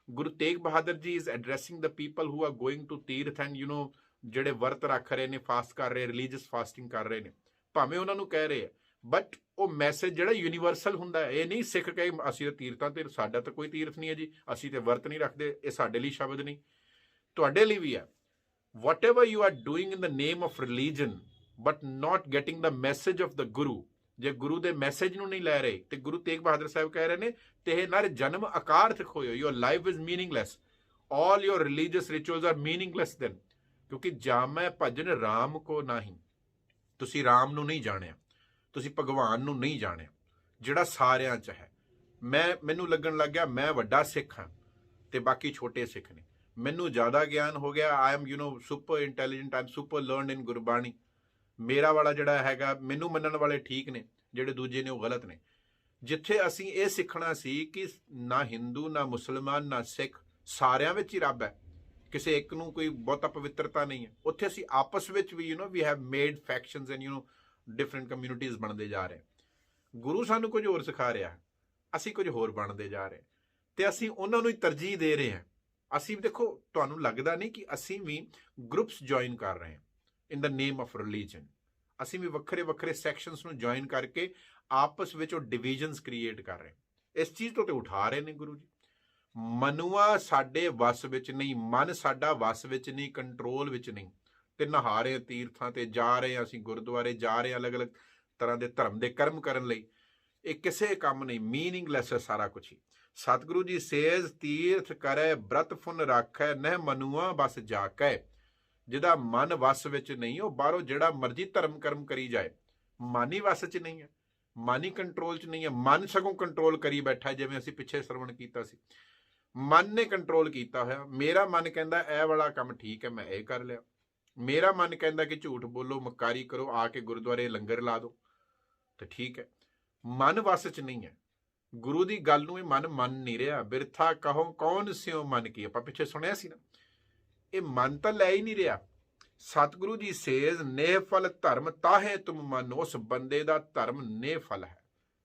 Guru Tegh Bahadur ji is addressing the people who are going to ਤੀਰਥ and ਜਿਹੜੇ ਵਰਤ ਰੱਖ ਰਹੇ ਨੇ, ਫਾਸਟ ਕਰ ਰਹੇ, ਰਿਲੀਜੀਅਸ ਫਾਸਟਿੰਗ ਕਰ ਰਹੇ ਨੇ, ਭਾਵੇਂ ਉਹਨਾਂ ਨੂੰ ਕਹਿ ਰਹੇ ਆ, ਬਟ ਉਹ ਮੈਸੇਜ ਜਿਹੜਾ ਯੂਨੀਵਰਸਲ ਹੁੰਦਾ ਹੈ। ਇਹ ਨਹੀਂ ਸਿੱਖ ਕੇ ਅਸੀਂ ਤਾਂ ਤੀਰਥਾਂ ਤੇ, ਸਾਡਾ ਤਾਂ ਕੋਈ ਤੀਰਥ ਨਹੀਂ ਹੈ ਜੀ, ਅਸੀਂ ਤੇ ਵਰਤ ਨਹੀਂ ਰੱਖਦੇ, ਇਹ ਸਾਡੇ ਲਈ ਸ਼ਬਦ ਨਹੀਂ, ਤੁਹਾਡੇ ਲਈ ਵੀ ਹੈ। Whatever you are doing in the name of religion but not getting the message of the guru, ਜੇ ਗੁਰੂ ਦੇ ਮੈਸੇਜ ਨੂੰ ਨਹੀਂ ਲੈ ਰਹੇ, ਤੇ ਗੁਰੂ ਤੇਗ ਬਹਾਦਰ ਸਾਹਿਬ ਕਹਿ ਰਹੇ ਨੇ, ਤੇ ਨਰ ਜਨਮ ਅਕਾਰਥਕ ਹੋਇਓ, your life is meaningless, all your religious rituals are meaningless then, ਕਿਉਂਕਿ ਜਾਮੈ ਭਜਨ ਰਾਮ ਕੋ ਨਹੀਂ। ਤੁਸੀਂ ਰਾਮ ਨੂੰ ਨਹੀਂ ਜਾਣਿਆ, ਤੁਸੀਂ ਭਗਵਾਨ ਨੂੰ ਨਹੀਂ ਜਾਣਿਆ, ਜਿਹੜਾ ਸਾਰਿਆਂ 'ਚ ਹੈ। ਮੈਨੂੰ ਲੱਗਣ ਲੱਗ ਗਿਆ ਮੈਂ ਵੱਡਾ ਸਿੱਖ ਹਾਂ ਤੇ ਬਾਕੀ ਛੋਟੇ ਸਿੱਖ ਨੇ, ਮੈਨੂੰ ਜ਼ਿਆਦਾ ਗਿਆਨ ਹੋ ਗਿਆ, I am super intelligent, I am super learned in Gurbani. ਮੇਰਾ ਵਾਲਾ ਜਿਹੜਾ ਹੈਗਾ, ਮੈਨੂੰ ਮੰਨਣ ਵਾਲੇ ਠੀਕ ਨੇ, ਜਿਹੜੇ ਦੂਜੇ ਨੇ ਉਹ ਗਲਤ ਨੇ। ਜਿੱਥੇ ਅਸੀਂ ਇਹ ਸਿੱਖਣਾ ਸੀ ਕਿ ਨਾ ਹਿੰਦੂ, ਨਾ ਮੁਸਲਮਾਨ, ਨਾ ਸਿੱਖ, ਸਾਰਿਆਂ ਵਿੱਚ ਹੀ ਰੱਬ ਹੈ, ਕਿਸੇ ਇੱਕ ਨੂੰ ਕੋਈ ਬਹੁਤਾ ਪਵਿੱਤਰਤਾ ਨਹੀਂ ਹੈ। ਉੱਥੇ ਅਸੀਂ ਆਪਸ ਵਿੱਚ ਵੀ we have made factions and different communities ਬਣਦੇ ਜਾ ਰਹੇ। ਗੁਰੂ ਸਾਨੂੰ ਕੁਝ ਹੋਰ ਸਿਖਾ ਰਿਹਾ, ਅਸੀਂ ਕੁਝ ਹੋਰ ਬਣਦੇ ਜਾ ਰਹੇ, ਤੇ ਅਸੀਂ ਉਹਨਾਂ ਨੂੰ ਹੀ ਤਰਜੀਹ ਦੇ ਰਹੇ ਹਾਂ। ਅਸੀਂ ਦੇਖੋ, ਤੁਹਾਨੂੰ ਲੱਗਦਾ ਨਹੀਂ ਕਿ ਅਸੀਂ ਵੀ ਗਰੁੱਪਸ ਜੁਆਇਨ ਕਰ ਰਹੇ ਹਾਂ ਇਨ ਦ ਨੇਮ ਆਫ ਰਿਲੀਜਨ। ਅਸੀਂ ਵੀ ਵੱਖਰੇ ਵੱਖਰੇ ਸੈਕਸ਼ਨਸ ਨੂੰ ਜੁਆਇਨ ਕਰਕੇ ਆਪਸ ਵਿੱਚ ਉਹ ਡਿਵੀਜ਼ਨਸ ਕ੍ਰੀਏਟ ਕਰ ਰਹੇ। ਇਸ ਚੀਜ਼ ਤੋਂ ਤੇ ਉਠਾ ਰਹੇ ਨੇ ਗੁਰੂ ਜੀ। ਮਨੁਆ ਸਾਡੇ ਵਸ ਵਿੱਚ ਨਹੀਂ, ਮਨ ਸਾਡਾ ਵਸ ਵਿੱਚ ਨਹੀਂ, ਕੰਟਰੋਲ ਵਿੱਚ ਨਹੀਂ। ਤੇ ਨਹਾ ਰਹੇ ਤੀਰਥਾਂ ਤੇ ਜਾ ਰਹੇ ਹਾਂ, ਅਸੀਂ ਗੁਰਦੁਆਰੇ ਜਾ ਰਹੇ ਹਾਂ ਅਲੱਗ ਅਲੱਗ ਤਰ੍ਹਾਂ ਦੇ ਧਰਮ ਦੇ ਕਰਮ ਕਰਨ ਲਈ। ਇਹ ਕਿਸੇ ਕੰਮ ਨਹੀਂ, ਮੀਨਿੰਗਲੈਸ ਹੈ ਸਾਰਾ ਕੁਛ ਹੀ। ਸਤਿਗੁਰੂ ਜੀ ਸੇਜ਼ ਤੀਰਥ ਕਰੇ ਬ੍ਰਤ ਫੁਨ ਰਾਖੈ, ਨਹਿ ਮਨੁਆ ਬਸ ਜਾ ਕੇ। ਜਿਹਦਾ ਮਨ ਵਸ ਵਿੱਚ ਨਹੀਂ, ਉਹ ਬਾਹਰੋਂ ਜਿਹੜਾ ਮਰਜ਼ੀ ਧਰਮ ਕਰਮ ਕਰੀ ਜਾਏ, ਮਨ ਹੀ ਵਸ 'ਚ ਨਹੀਂ ਹੈ, ਮਨ ਹੀ ਕੰਟਰੋਲ 'ਚ ਨਹੀਂ ਹੈ। ਮਨ ਸਗੋਂ ਕੰਟਰੋਲ ਕਰੀ ਬੈਠਾ, ਜਿਵੇਂ ਅਸੀਂ ਪਿੱਛੇ ਸਰਵਣ ਕੀਤਾ ਸੀ, ਮਨ ਨੇ ਕੰਟਰੋਲ ਕੀਤਾ ਹੋਇਆ। ਮੇਰਾ ਮਨ ਕਹਿੰਦਾ ਇਹ ਵਾਲਾ ਕੰਮ ਠੀਕ ਹੈ, ਮੈਂ ਇਹ ਕਰ ਲਿਆ। ਮੇਰਾ ਮਨ ਕਹਿੰਦਾ ਕਿ ਝੂਠ ਬੋਲੋ, ਮਕਾਰੀ ਕਰੋ, ਆ ਕੇ ਗੁਰਦੁਆਰੇ ਲੰਗਰ ਲਾ ਦਿਓ, ਤੇ ਠੀਕ ਹੈ। ਮਨ ਵਸ 'ਚ ਨਹੀਂ ਹੈ। ਗੁਰੂ ਦੀ ਗੱਲ ਨੂੰ ਇਹ ਮਨ ਮੰਨ ਨਹੀਂ ਰਿਹਾ। ਬਿਰਥਾ ਕਹੋ ਕੌਣ ਸਿਓ ਮਨ ਕੀ, ਆਪਾਂ ਪਿੱਛੇ ਸੁਣਿਆ ਸੀ ਨਾ, ਇਹ ਮਨ ਤਾਂ ਲੈ ਹੀ ਨਹੀਂ ਰਿਹਾ। ਸਤਿਗੁਰੂ ਜੀ ਸੇਜ਼ ਨੇਹ ਫਲ ਧਰਮ ਤਾਹੇ ਤੁਮ ਮਨ, ਉਸ ਬੰਦੇ ਦਾ ਧਰਮ ਨੇਹ ਫਲ ਹੈ,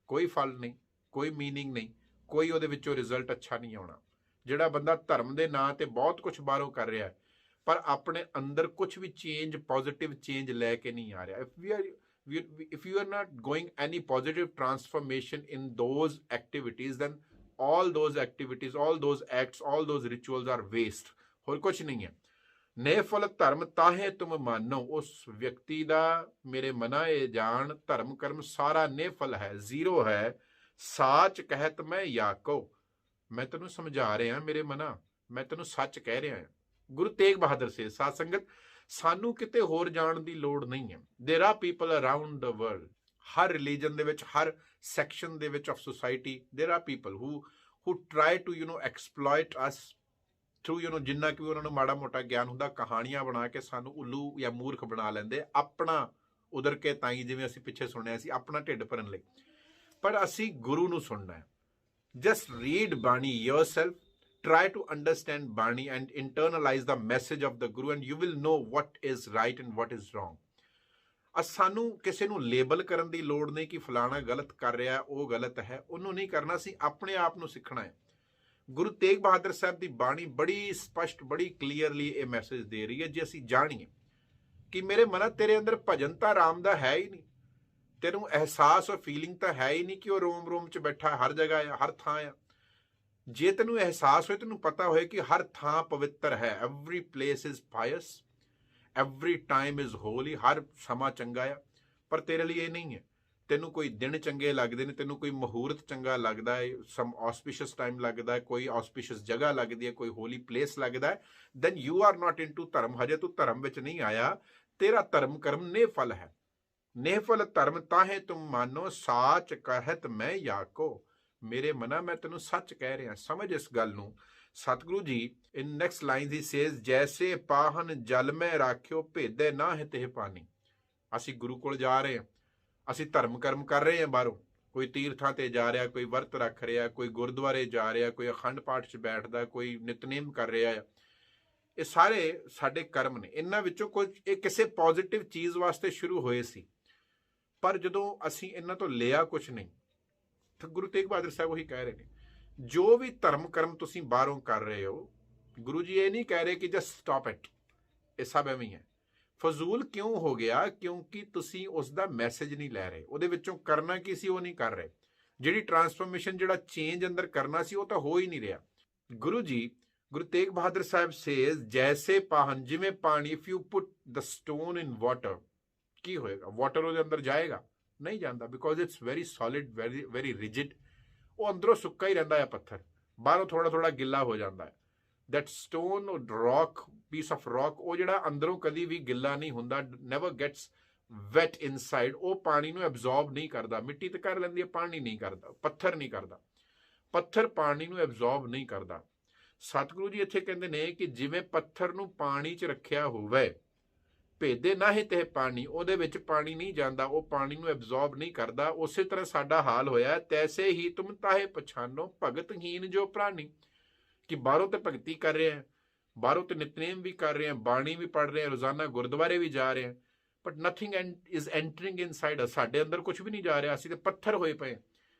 ਕੋਈ ਫਲ ਨਹੀਂ, ਕੋਈ ਮੀਨਿੰਗ ਨਹੀਂ, ਕੋਈ ਉਹਦੇ ਵਿੱਚੋਂ ਰਿਜ਼ਲਟ ਅੱਛਾ ਨਹੀਂ ਆਉਣਾ। ਜਿਹੜਾ ਬੰਦਾ ਧਰਮ ਦੇ ਨਾਂ ਤੇ ਬਹੁਤ ਕੁਝ ਬਾਹਰੋਂ ਕਰ ਰਿਹਾ, ਪਰ ਆਪਣੇ ਅੰਦਰ ਕੁਝ ਵੀ ਚੇਂਜ, ਪੋਜ਼ਿਟਿਵ ਚੇਂਜ ਲੈ ਕੇ ਨਹੀਂ ਆ ਰਿਹਾ। if you are not going any positive transformation in those activities, then all those activities, all those acts, all those rituals are waste। ਹੋਰ ਕੁਝ ਨਹੀਂ ਹੈ। ਨੇ ਫਲ ਧਰਮ ਤਾਹੇ ਤੁਮ ਮਾਨੋ, ਉਸ ਵਿਅਕਤੀ ਦਾ ਮੇਰੇ ਮਨਾ ਇਹ ਜਾਣ, ਧਰਮ ਕਰਮ ਸਾਰਾ ਨੇ ਫਲ ਹੈ, ਜ਼ੀਰੋ ਹੈ। ਸਾਚ ਕਹਿਤ ਮੈਂ ਯਾਕੋ, ਮੈਂ ਤੈਨੂੰ ਸਮਝਾ ਰਿਹਾ ਮੇਰੇ ਮਨਾ, ਮੈਂ ਤੈਨੂੰ ਸੱਚ ਕਹਿ ਰਿਹਾ। ਗੁਰੂ ਤੇਗ ਬਹਾਦਰ ਸੇ ਸਾਧ ਸੰਗਤ, ਸਾਨੂੰ ਕਿਤੇ ਹੋਰ ਜਾਣ ਦੀ ਲੋੜ ਨਹੀਂ ਹੈ। There are people around the world, ਹਰ ਰਿਲੀਜਨ ਦੇ ਵਿੱਚ, ਹਰ ਸੈਕਸ਼ਨ ਦੇ ਵਿੱਚ of society, there are people who try to exploit us through ਜਿੰਨਾ ਕਿ ਉਹਨਾਂ ਨੂੰ ਮਾੜਾ ਮੋਟਾ ਗਿਆਨ ਹੁੰਦਾ, ਕਹਾਣੀਆਂ ਬਣਾ ਕੇ ਸਾਨੂੰ ਉੱਲੂ ਜਾਂ ਮੂਰਖ ਬਣਾ ਲੈਂਦੇ, ਆਪਣਾ ਉਧਰ ਕੇ ਤਾਈ, ਜਿਵੇਂ ਅਸੀਂ ਪਿੱਛੇ ਸੁਣਿਆ ਸੀ, ਆਪਣਾ ਢਿੱਡ ਭਰਨ ਲਈ। ਪਰ ਅਸੀਂ ਗੁਰੂ ਨੂੰ ਸੁਣਨਾ ਹੈ। ਜਸਟ ਰੀਡ ਬਾਣੀ yourself, try to understand ਬਾਣੀ and internalize the message of the Guru, and you will know what is right and what is wrong. ਸਾਨੂੰ ਕਿਸੇ ਨੂੰ ਲੇਬਲ ਕਰਨ ਦੀ ਲੋੜ ਨਹੀਂ ਕਿ ਫਲਾਣਾ ਗਲਤ ਕਰ ਰਿਹਾ, ਉਹ ਗਲਤ ਹੈ, ਉਹਨੂੰ ਨਹੀਂ ਕਰਨਾ। ਸੀ ਆਪਣੇ ਆਪ ਨੂੰ ਸਿੱਖਣਾ ਹੈ। ਗੁਰੂ ਤੇਗ ਬਹਾਦਰ ਸਾਹਿਬ ਦੀ ਬਾਣੀ ਬੜੀ ਸਪਸ਼ਟ, ਬੜੀ ਕਲੀਅਰਲੀ ਇਹ ਮੈਸੇਜ ਦੇ ਰਹੀ ਹੈ। ਜੇ ਅਸੀਂ ਜਾਣੀਏ ਕਿ ਮੇਰੇ ਮਨਾ ਤੇਰੇ ਅੰਦਰ ਭਜਨ ਤਾਂ ਰਾਮ ਦਾ ਹੈ ਹੀ ਨਹੀਂ, ਤੈਨੂੰ ਅਹਿਸਾਸ ਔਰ ਫੀਲਿੰਗ ਤਾਂ ਹੈ ਹੀ ਨਹੀਂ ਕਿ ਉਹ ਰੋਮ ਰੋਮ 'ਚ ਬੈਠਾ, ਹਰ ਜਗ੍ਹਾ ਆ, ਹਰ ਥਾਂ ਆ। ਜੇ ਤੈਨੂੰ ਅਹਿਸਾਸ ਹੋਏ, ਤੈਨੂੰ ਪਤਾ ਹੋਏ ਕਿ ਹਰ ਥਾਂ ਪਵਿੱਤਰ ਹੈ, every place is pious, every time is holy, ਹਰ ਸਮਾਂ ਚੰਗਾ ਆ, ਪਰ ਤੇਰੇ ਲਈ ਇਹ ਨਹੀਂ ਹੈ। ਤੈਨੂੰ ਕੋਈ ਦਿਨ ਚੰਗੇ ਲੱਗਦੇ ਨੇ, ਤੈਨੂੰ ਕੋਈ ਮੁਹੂਰਤ ਚੰਗਾ ਲੱਗਦਾ ਹੈ, ਸਮ ਆਸਪੀਸ਼ੀਅਸ ਟਾਈਮ ਲੱਗਦਾ ਹੈ, ਕੋਈ ਆਸਪੀਸ਼ੀਅਸ ਜਗ੍ਹਾ ਲੱਗਦੀ ਹੈ, ਕੋਈ ਹੋਲੀ ਪਲੇਸ ਲੱਗਦਾ ਹੈ, then you are not into dharma. ਹਜੇ ਤੂੰ ਧਰਮ ਵਿੱਚ ਨਹੀਂ ਆਇਆ। ਤੇਰਾ ਧਰਮ ਕਰਮ ਨਿਫਲ ਹੈ। ਨਿਫਲ ਧਰਮ ਤਾਹੇ ਤੁਮ ਮਾਨੋ, ਸਾਚ ਕਹਿਤ ਮੈਂ ਯਾਕੋ। ਮੇਰੇ ਮਨਾ, ਮੈਂ ਤੈਨੂੰ ਸੱਚ ਕਹਿ ਰਿਹਾ, ਸਮਝ ਇਸ ਗੱਲ ਨੂੰ। ਸਤਿਗੁਰੂ ਜੀ ਇਨ ਨੈਕਸਟ ਲਾਈਨ ਹੀ ਸੇਜ਼, ਜੈਸੇ ਪਾਹਨ ਜਲ ਮੈਂ ਰਾਖਿਓ, ਭੇਦੇ ਨਾ ਹਿਤੇ ਪਾਣੀ। ਅਸੀਂ ਗੁਰੂ ਕੋਲ ਜਾ ਰਹੇ ਹਾਂ, ਅਸੀਂ ਧਰਮ ਕਰਮ ਕਰ ਰਹੇ ਹਾਂ ਬਾਹਰੋਂ, ਕੋਈ ਤੀਰਥਾਂ ਤੇ ਜਾ ਰਿਹਾ, ਕੋਈ ਵਰਤ ਰੱਖ ਰਿਹਾ, ਕੋਈ ਗੁਰਦੁਆਰੇ ਜਾ ਰਿਹਾ, ਕੋਈ ਅਖੰਡ ਪਾਠ 'ਚ ਬੈਠਦਾ, ਕੋਈ ਨਿਤਨੇਮ ਕਰ ਰਿਹਾ ਆ। ਇਹ ਸਾਰੇ ਸਾਡੇ ਕਰਮ ਨੇ। ਇਹਨਾਂ ਵਿੱਚੋਂ ਕੁਝ ਇਹ ਕਿਸੇ ਪੋਜ਼ਿਟਿਵ ਚੀਜ਼ ਵਾਸਤੇ ਸ਼ੁਰੂ ਹੋਏ ਸੀ, ਪਰ ਜਦੋਂ ਅਸੀਂ ਇਹਨਾਂ ਤੋਂ ਲਿਆ ਕੁਝ ਨਹੀਂ, ਤਾਂ ਗੁਰੂ ਤੇਗ ਬਹਾਦਰ ਸਾਹਿਬ ਉਹੀ ਕਹਿ ਰਹੇ ਨੇ, ਜੋ ਵੀ ਧਰਮ ਕਰਮ ਤੁਸੀਂ ਬਾਹਰੋਂ ਕਰ ਰਹੇ ਹੋ, ਗੁਰੂ ਜੀ ਇਹ ਨਹੀਂ ਕਹਿ ਰਹੇ ਕਿ ਜਸਟ ਸਟਾਪ ਇਟ, ਇਹ ਸਭ ਐਵੇਂ ਹੀ ਹੈ। ਫਜ਼ੂਲ ਕਿਉਂ ਹੋ ਗਿਆ? ਕਿਉਂਕਿ ਤੁਸੀਂ ਉਸ ਦਾ ਮੈਸੇਜ ਨਹੀਂ ਲੈ ਰਹੇ। ਉਹਦੇ ਵਿੱਚੋਂ ਕਰਨਾ ਕੀ ਸੀ ਉਹ ਨਹੀਂ ਕਰ ਰਹੇ। ਜਿਹੜੀ ਟਰਾਂਸਫਰਮੇਸ਼ਨ, ਜਿਹੜਾ ਚੇਂਜ ਅੰਦਰ ਕਰਨਾ ਸੀ, ਉਹ ਤਾਂ ਹੋ ਹੀ ਨਹੀਂ ਰਿਹਾ। ਗੁਰੂ ਜੀ, ਗੁਰੂ ਤੇਗ ਬਹਾਦਰ ਸਾਹਿਬ ਸੇਜ਼, ਜੈਸੇ ਪਾਹਨ, ਜਿਵੇਂ ਪਾਣੀ, if you put the stone in water, ਕੀ ਹੋਏਗਾ? ਵਾਟਰ ਉਹਦੇ ਅੰਦਰ ਜਾਏਗਾ? ਨਹੀਂ ਜਾਂਦਾ, because it's very solid, very very rigid. ਉਹ ਅੰਦਰੋਂ ਸੁੱਕਾ ਹੀ ਰਹਿੰਦਾ ਹੈ ਪੱਥਰ, ਬਾਹਰੋਂ ਥੋੜਾ ਥੋੜਾ ਗਿੱਲਾ ਹੋ ਜਾਂਦਾ ਹੈ। That stone rock, piece of rock, ਉਹ ਜਿਹੜਾ ਅੰਦਰੋਂ ਕਦੀ ਵੀ ਗਿੱਲਾ ਨਹੀਂ ਹੁੰਦਾ, ਨੈਵਰ ਗੈਟਸ ਵੈਟ ਇਨਸਾਈਡ। ਉਹ ਪਾਣੀ ਨੂੰ ਐਬਜ਼ੌਰਬ ਨਹੀਂ ਕਰਦਾ। ਮਿੱਟੀ ਤਾਂ ਕਰ ਲੈਂਦੀ ਹੈ, ਪਾਣੀ ਨਹੀਂ ਕਰਦਾ, ਪੱਥਰ ਨਹੀਂ ਕਰਦਾ। ਪੱਥਰ ਪਾਣੀ ਨੂੰ ਐਬਜ਼ੌਰਬ ਨਹੀਂ ਕਰਦਾ। ਸਤਿਗੁਰੂ ਜੀ ਇੱਥੇ ਕਹਿੰਦੇ ਨੇ ਕਿ ਜਿਵੇਂ ਪੱਥਰ ਨੂੰ ਪਾਣੀ 'ਚ ਰੱਖਿਆ ਹੋਵੇ, ਭੇਦੇ ਨਾ ਹੀ ਤੇ ਪਾਣੀ, ਉਹਦੇ ਵਿੱਚ ਪਾਣੀ ਨਹੀਂ ਜਾਂਦਾ, ਉਹ ਪਾਣੀ ਨੂੰ ਐਬਜ਼ੌਰਬ ਨਹੀਂ ਕਰਦਾ। ਉਸੇ ਤਰ੍ਹਾਂ ਸਾਡਾ ਹਾਲ ਹੋਇਆ, ਤੈਸੇ ਹੀ ਤੁਮ ਤਾਹੇ ਪਛਾਨੋ, ਭਗਤਹੀਨ ਜੋ ਪ੍ਰਾਣੀ। ਕਿ ਬਾਹਰੋਂ ਤੇ ਭਗਤੀ ਕਰ ਰਹੇ ਹਾਂ, ਬਾਹਰੋਂ ਤੇ ਨਿਤਨੇਮ ਵੀ ਕਰ ਰਹੇ ਹਾਂ, ਬਾਣੀ ਵੀ ਪੜ੍ਹ ਰਹੇ ਹਾਂ, ਰੋਜ਼ਾਨਾ ਗੁਰਦੁਆਰੇ ਵੀ ਜਾ ਰਹੇ ਹਾਂ, but nothing is entering inside us. ਸਾਡੇ ਅੰਦਰ ਕੁਝ ਵੀ ਨਹੀਂ ਜਾ ਰਿਹਾ, ਅਸੀਂ ਤੇ ਪੱਥਰ ਹੋਏ ਪਏ।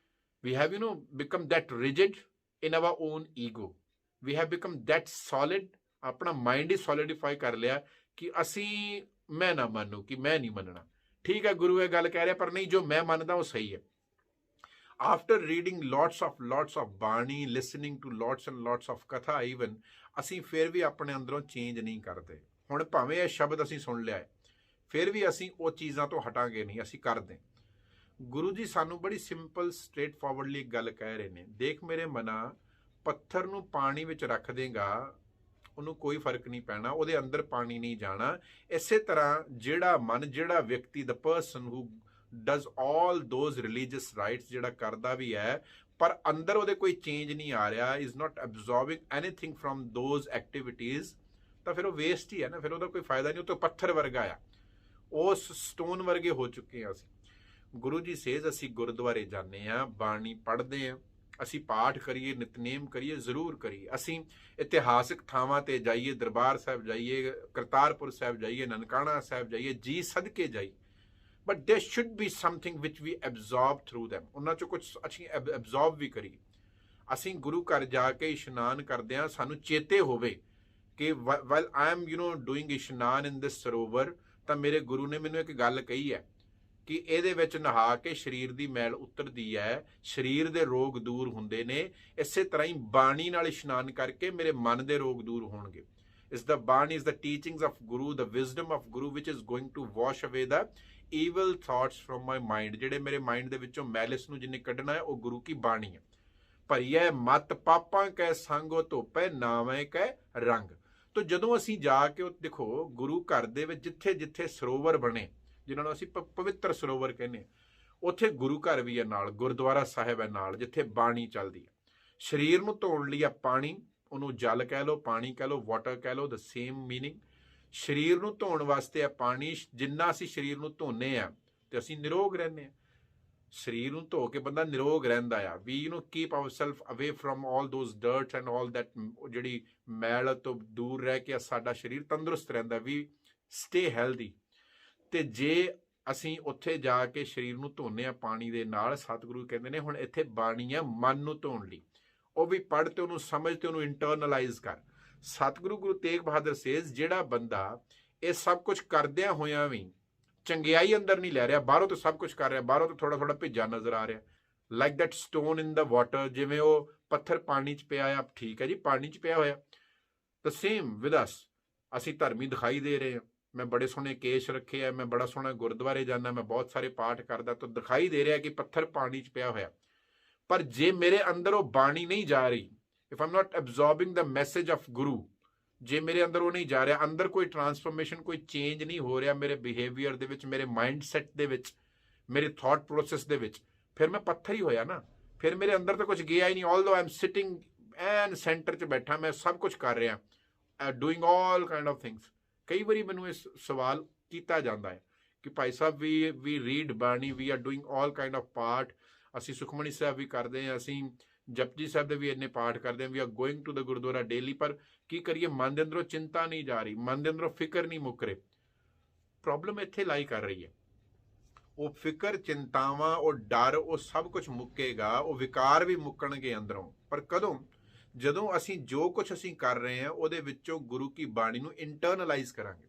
We have become that rigid in our own ego. We have become that solid. ਆਪਣਾ ਮਾਈਂਡ ਹੀ ਸੋਲਿਡੀਫਾਈ ਕਰ ਲਿਆ ਕਿ ਅਸੀਂ, ਮੈਂ ਨਾ ਮੰਨੂ, ਕਿ ਮੈਂ ਨਹੀਂ ਮੰਨਣਾ। ਠੀਕ ਹੈ, ਗੁਰੂ ਇਹ ਗੱਲ ਕਹਿ ਰਿਹਾ, ਪਰ ਨਹੀਂ, ਜੋ ਮੈਂ ਮੰਨਦਾ ਉਹ ਸਹੀ ਹੈ। After reading lots of bani, listening to lots and lots of katha even, ਅਸੀਂ ਫਿਰ ਵੀ ਆਪਣੇ ਅੰਦਰੋਂ ਚੇਂਜ ਨਹੀਂ ਕਰਦੇ। ਹੁਣ ਭਾਵੇਂ ਇਹ ਸ਼ਬਦ ਅਸੀਂ ਸੁਣ ਲਿਆ ਹੈ, ਫਿਰ ਵੀ ਅਸੀਂ ਉਹ ਚੀਜ਼ਾਂ ਤੋਂ ਹਟਾਂਗੇ ਨਹੀਂ, ਅਸੀਂ ਕਰਦੇ। ਗੁਰੂ ਜੀ ਸਾਨੂੰ ਬੜੀ ਸਿੰਪਲ ਸਟ੍ਰੇਟ ਫਾਰਵਰਡਲੀ ਇੱਕ ਗੱਲ ਕਹਿ ਰਹੇ ਨੇ, ਦੇਖ ਮੇਰੇ ਮਨਾ, ਪੱਥਰ ਨੂੰ ਪਾਣੀ ਵਿੱਚ ਰੱਖ ਦੇਗਾ, ਉਹਨੂੰ ਕੋਈ ਫਰਕ ਨਹੀਂ ਪੈਣਾ, ਉਹਦੇ ਅੰਦਰ ਪਾਣੀ ਨਹੀਂ ਜਾਣਾ। ਇਸੇ ਤਰ੍ਹਾਂ ਜਿਹੜਾ ਮਨ, ਜਿਹੜਾ ਵਿਅਕਤੀ, the person who does all those religious rights, ਜਿਹੜਾ ਕਰਦਾ ਵੀ ਹੈ ਪਰ ਅੰਦਰ ਉਹਦੇ ਕੋਈ ਚੇਂਜ ਨਹੀਂ ਆ ਰਿਹਾ, is not absorbing anything from those activities, ਤਾਂ ਫਿਰ ਉਹ ਵੇਸਟ ਹੀ ਹੈ ਨਾ, ਫਿਰ ਉਹਦਾ ਕੋਈ ਫਾਇਦਾ ਨਹੀਂ। ਉਹ ਤਾਂ ਪੱਥਰ ਵਰਗਾ ਆ, ਉਸ ਸਟੋਨ ਵਰਗੇ ਹੋ ਚੁੱਕੇ ਹਾਂ ਅਸੀਂ। ਗੁਰੂ ਜੀ ਸੇਜ਼, ਅਸੀਂ ਗੁਰਦੁਆਰੇ ਜਾਂਦੇ ਹਾਂ, ਬਾਣੀ ਪੜ੍ਹਦੇ ਹਾਂ, ਅਸੀਂ ਪਾਠ ਕਰੀਏ, ਨਿਤਨੇਮ ਕਰੀਏ, ਜ਼ਰੂਰ ਕਰੀਏ। ਅਸੀਂ ਇਤਿਹਾਸਿਕ ਥਾਵਾਂ ਤੇ ਜਾਈਏ, ਦਰਬਾਰ ਸਾਹਿਬ ਜਾਈਏ, ਕਰਤਾਰਪੁਰ ਸਾਹਿਬ ਜਾਈਏ, ਨਨਕਾਣਾ ਸਾਹਿਬ ਜਾਈਏ, ਜੀ ਸਦਕੇ ਜਾਈਏ, but there should be something which we absorb through them। ਉਹਨਾਂ 'ਚੋਂ ਕੁਝ ਅਸੀਂ ਐਬਜ਼ੌਰਬ ਵੀ ਕਰੀਏ। ਅਸੀਂ ਗੁਰੂ ਘਰ ਜਾ ਕੇ ਇਸ਼ਨਾਨ ਕਰਦੇ ਹਾਂ, ਸਾਨੂੰ ਚੇਤੇ ਹੋਵੇ ਕਿ while I am doing ਇਸ਼ਨਾਨ in this ਸਰੋਵਰ, ਤਾਂ ਮੇਰੇ ਗੁਰੂ ਨੇ ਮੈਨੂੰ ਇੱਕ ਗੱਲ ਕਹੀ ਹੈ ਕਿ ਇਹਦੇ ਵਿੱਚ ਨਹਾ ਕੇ ਸਰੀਰ ਦੀ ਮੈਲ ਉਤਰਦੀ ਹੈ, ਸਰੀਰ ਦੇ ਰੋਗ ਦੂਰ ਹੁੰਦੇ ਨੇ। ਇਸੇ ਤਰ੍ਹਾਂ ਹੀ ਬਾਣੀ ਨਾਲ ਇਸ਼ਨਾਨ ਕਰਕੇ ਮੇਰੇ ਮਨ ਦੇ ਰੋਗ ਦੂਰ ਹੋਣਗੇ। Is the Bani, is the teachings of Guru, the wisdom of Guru, which is going to wash away the evil thoughts from my mind। ਜਿਹੜੇ ਮੇਰੇ ਮਾਈਂਡ ਦੇ ਵਿੱਚੋਂ ਮੈਲਿਸ ਨੂੰ ਜਿੰਨੇ ਕੱਢਣਾ ਹੈ, ਉਹ ਗੁਰੂ ਕੀ ਬਾਣੀ ਹੈ। ਭਰੀਐ ਮਤ ਪਾਪਾਂ ਕੈ ਸੰਗੋ, ਧੋਪੈ ਨਾਵੇਂ ਕੈ ਰੰਗ। ਤਾਂ ਜਦੋਂ ਅਸੀਂ ਜਾ ਕੇ, ਉਹ ਦੇਖੋ ਗੁਰੂ ਘਰ ਦੇ ਵਿੱਚ ਜਿੱਥੇ ਜਿੱਥੇ ਸਰੋਵਰ ਬਣੇ, ਜਿਨ੍ਹਾਂ ਨੂੰ ਅਸੀਂ ਪਵਿੱਤਰ ਸਰੋਵਰ ਕਹਿੰਦੇ, ਉੱਥੇ ਗੁਰੂ ਘਰ ਵੀ ਹੈ ਨਾਲ, ਗੁਰਦੁਆਰਾ ਸਾਹਿਬ ਹੈ ਨਾਲ, ਜਿੱਥੇ ਬਾਣੀ ਚੱਲਦੀ ਹੈ। ਸਰੀਰ ਨੂੰ ਧੋਣ ਲਈ ਆ ਪਾਣੀ, ਉਹਨੂੰ ਜਲ ਕਹਿ ਲਓ, ਪਾਣੀ ਕਹਿ ਲਓ, ਵਾਟਰ ਕਹਿ ਲਓ, ਦ ਸੇਮ ਮੀਨਿੰਗ। ਸਰੀਰ ਨੂੰ ਧੋਣ ਵਾਸਤੇ ਆ ਪਾਣੀ। ਜਿੰਨਾ ਅਸੀਂ ਸਰੀਰ ਨੂੰ ਧੋਨੇ ਆ ਤੇ ਅਸੀਂ ਨਿਰੋਗ ਰਹਿੰਦੇ ਆ। ਸਰੀਰ ਨੂੰ ਧੋ ਕੇ ਬੰਦਾ ਨਿਰੋਗ ਰਹਿੰਦਾ ਆ। We keep our self away from all those dirts and all that, ਜਿਹੜੀ ਮੈਲ ਤੋਂ ਦੂਰ ਰਹਿ ਕੇ ਸਾਡਾ ਸਰੀਰ ਤੰਦਰੁਸਤ ਰਹਿੰਦਾ। ਵੀ ਸਟੇ ਹੈਲਦੀ। ਤੇ ਜੇ ਅਸੀਂ ਉੱਥੇ ਜਾ ਕੇ ਸਰੀਰ ਨੂੰ ਧੋਨੇ ਆ ਪਾਣੀ ਦੇ ਨਾਲ, ਸਤਿਗੁਰੂ ਕਹਿੰਦੇ ਨੇ ਹੁਣ ਇੱਥੇ ਬਾਣੀ ਆ ਮਨ ਨੂੰ ਧੋਣ ਲਈ। ਉਹ ਵੀ ਪੜ੍ਹ ਤੇ ਉਹਨੂੰ ਸਮਝ ਤੇ ਉਹਨੂੰ ਇੰਟਰਨਲਾਈਜ਼ ਕਰ। ਸਤਿਗੁਰੂ ਗੁਰੂ ਤੇਗ ਬਹਾਦਰ ਸੇਜ਼, ਜਿਹੜਾ ਬੰਦਾ ਇਹ ਸਭ ਕੁਝ ਕਰਦਿਆਂ ਹੋਇਆਂ ਵੀ ਚੰਗਿਆਈ ਅੰਦਰ ਨਹੀਂ ਲੈ ਰਿਹਾ, ਬਾਹਰੋਂ ਤਾਂ ਸਭ ਕੁਝ ਕਰ ਰਿਹਾ, ਬਾਹਰੋਂ ਤਾਂ ਥੋੜਾ ਥੋੜਾ ਭਿੱਜਾ ਨਜ਼ਰ ਆ ਰਿਹਾ, like that stone in the water, ਜਿਵੇਂ ਉਹ ਪੱਥਰ ਪਾਣੀ 'ਚ ਪਿਆ ਆ। ਠੀਕ ਹੈ ਜੀ, ਪਾਣੀ 'ਚ ਪਿਆ ਹੋਇਆ। The same with us. ਅਸੀਂ ਧਰਮੀ ਦਿਖਾਈ ਦੇ ਰਹੇ ਹਾਂ। ਮੈਂ ਬੜੇ ਸੋਹਣੇ ਕੇਸ਼ ਰੱਖੇ ਆ, ਮੈਂ ਬੜਾ ਸੋਹਣਾ ਗੁਰਦੁਆਰੇ ਜਾਂਦਾ, ਮੈਂ ਬਹੁਤ ਸਾਰੇ ਪਾਠ ਕਰਦਾ, ਤਾਂ ਦਿਖਾਈ ਦੇ ਰਿਹਾ ਕਿ ਪੱਥਰ ਪਾਣੀ 'ਚ ਪਿਆ ਹੋਇਆ। ਪਰ ਜੇ ਮੇਰੇ ਅੰਦਰ ਉਹ ਬਾਣੀ ਨਹੀਂ ਜਾ ਰਹੀ, if I'm not absorbing the message of Guru, ਜੇ ਮੇਰੇ ਅੰਦਰ ਉਹ ਨਹੀਂ ਜਾ ਰਿਹਾ, ਅੰਦਰ ਕੋਈ ਟਰਾਂਸਫਰਮੇਸ਼ਨ, ਕੋਈ ਚੇਂਜ ਨਹੀਂ ਹੋ ਰਿਹਾ ਮੇਰੇ ਬਿਹੇਵੀਅਰ ਦੇ ਵਿੱਚ, ਮੇਰੇ ਮਾਈਂਡ ਸੈਟ ਦੇ ਵਿੱਚ, ਮੇਰੇ ਥਾਟ ਪ੍ਰੋਸੈਸ ਦੇ ਵਿੱਚ, ਫਿਰ ਮੈਂ ਪੱਥਰ ਹੀ ਹੋਇਆ ਨਾ। ਫਿਰ ਮੇਰੇ ਅੰਦਰ ਤਾਂ ਕੁਝ ਗਿਆ ਹੀ ਨਹੀਂ। Although I am sitting in centre 'ਚ ਬੈਠਾ, ਮੈਂ ਸਭ ਕੁਝ ਕਰ ਰਿਹਾ, doing all kind of things. ਕਈ ਵਾਰੀ ਮੈਨੂੰ ਇਸ ਸਵਾਲ ਕੀਤਾ ਜਾਂਦਾ ਹੈ ਕਿ Bhai Sahib we read bani, we are doing all kind of path, ਅਸੀਂ ਸੁਖਮਨੀ ਸਾਹਿਬ ਵੀ ਕਰਦੇ ਹਾਂ, ਅਸੀਂ ਜਪਜੀ ਸਾਹਿਬ ਦੇ ਵੀ ਇੰਨੇ ਪਾਠ ਕਰਦੇ ਹਾਂ, we are going to the gurdwara daily, ਪਰ ਕੀ ਕਰੀਏ, ਮਨ ਦੇ ਅੰਦਰੋਂ ਚਿੰਤਾ ਨਹੀਂ ਜਾ ਰਹੀ, ਮਨ ਦੇ ਅੰਦਰੋਂ ਫਿਕਰ ਨਹੀਂ ਮੁੱਕ ਰਹੇ। ਪ੍ਰੋਬਲਮ ਇੱਥੇ ਲਾਈ ਕਰ ਰਹੀ ਹੈ। ਉਹ ਫਿਕਰ, ਚਿੰਤਾਵਾਂ, ਉਹ ਡਰ, ਉਹ ਸਭ ਕੁਝ ਮੁੱਕੇਗਾ, ਉਹ ਵਿਕਾਰ ਵੀ ਮੁੱਕਣਗੇ ਅੰਦਰੋਂ। ਪਰ ਕਦੋਂ? ਜਦੋਂ ਅਸੀਂ ਜੋ ਕੁਝ ਅਸੀਂ ਕਰ ਰਹੇ ਹਾਂ ਉਹਦੇ ਵਿੱਚੋਂ ਗੁਰੂ ਕੀ ਬਾਣੀ ਨੂੰ ਇੰਟਰਨਲਾਈਜ਼ ਕਰਾਂਗੇ।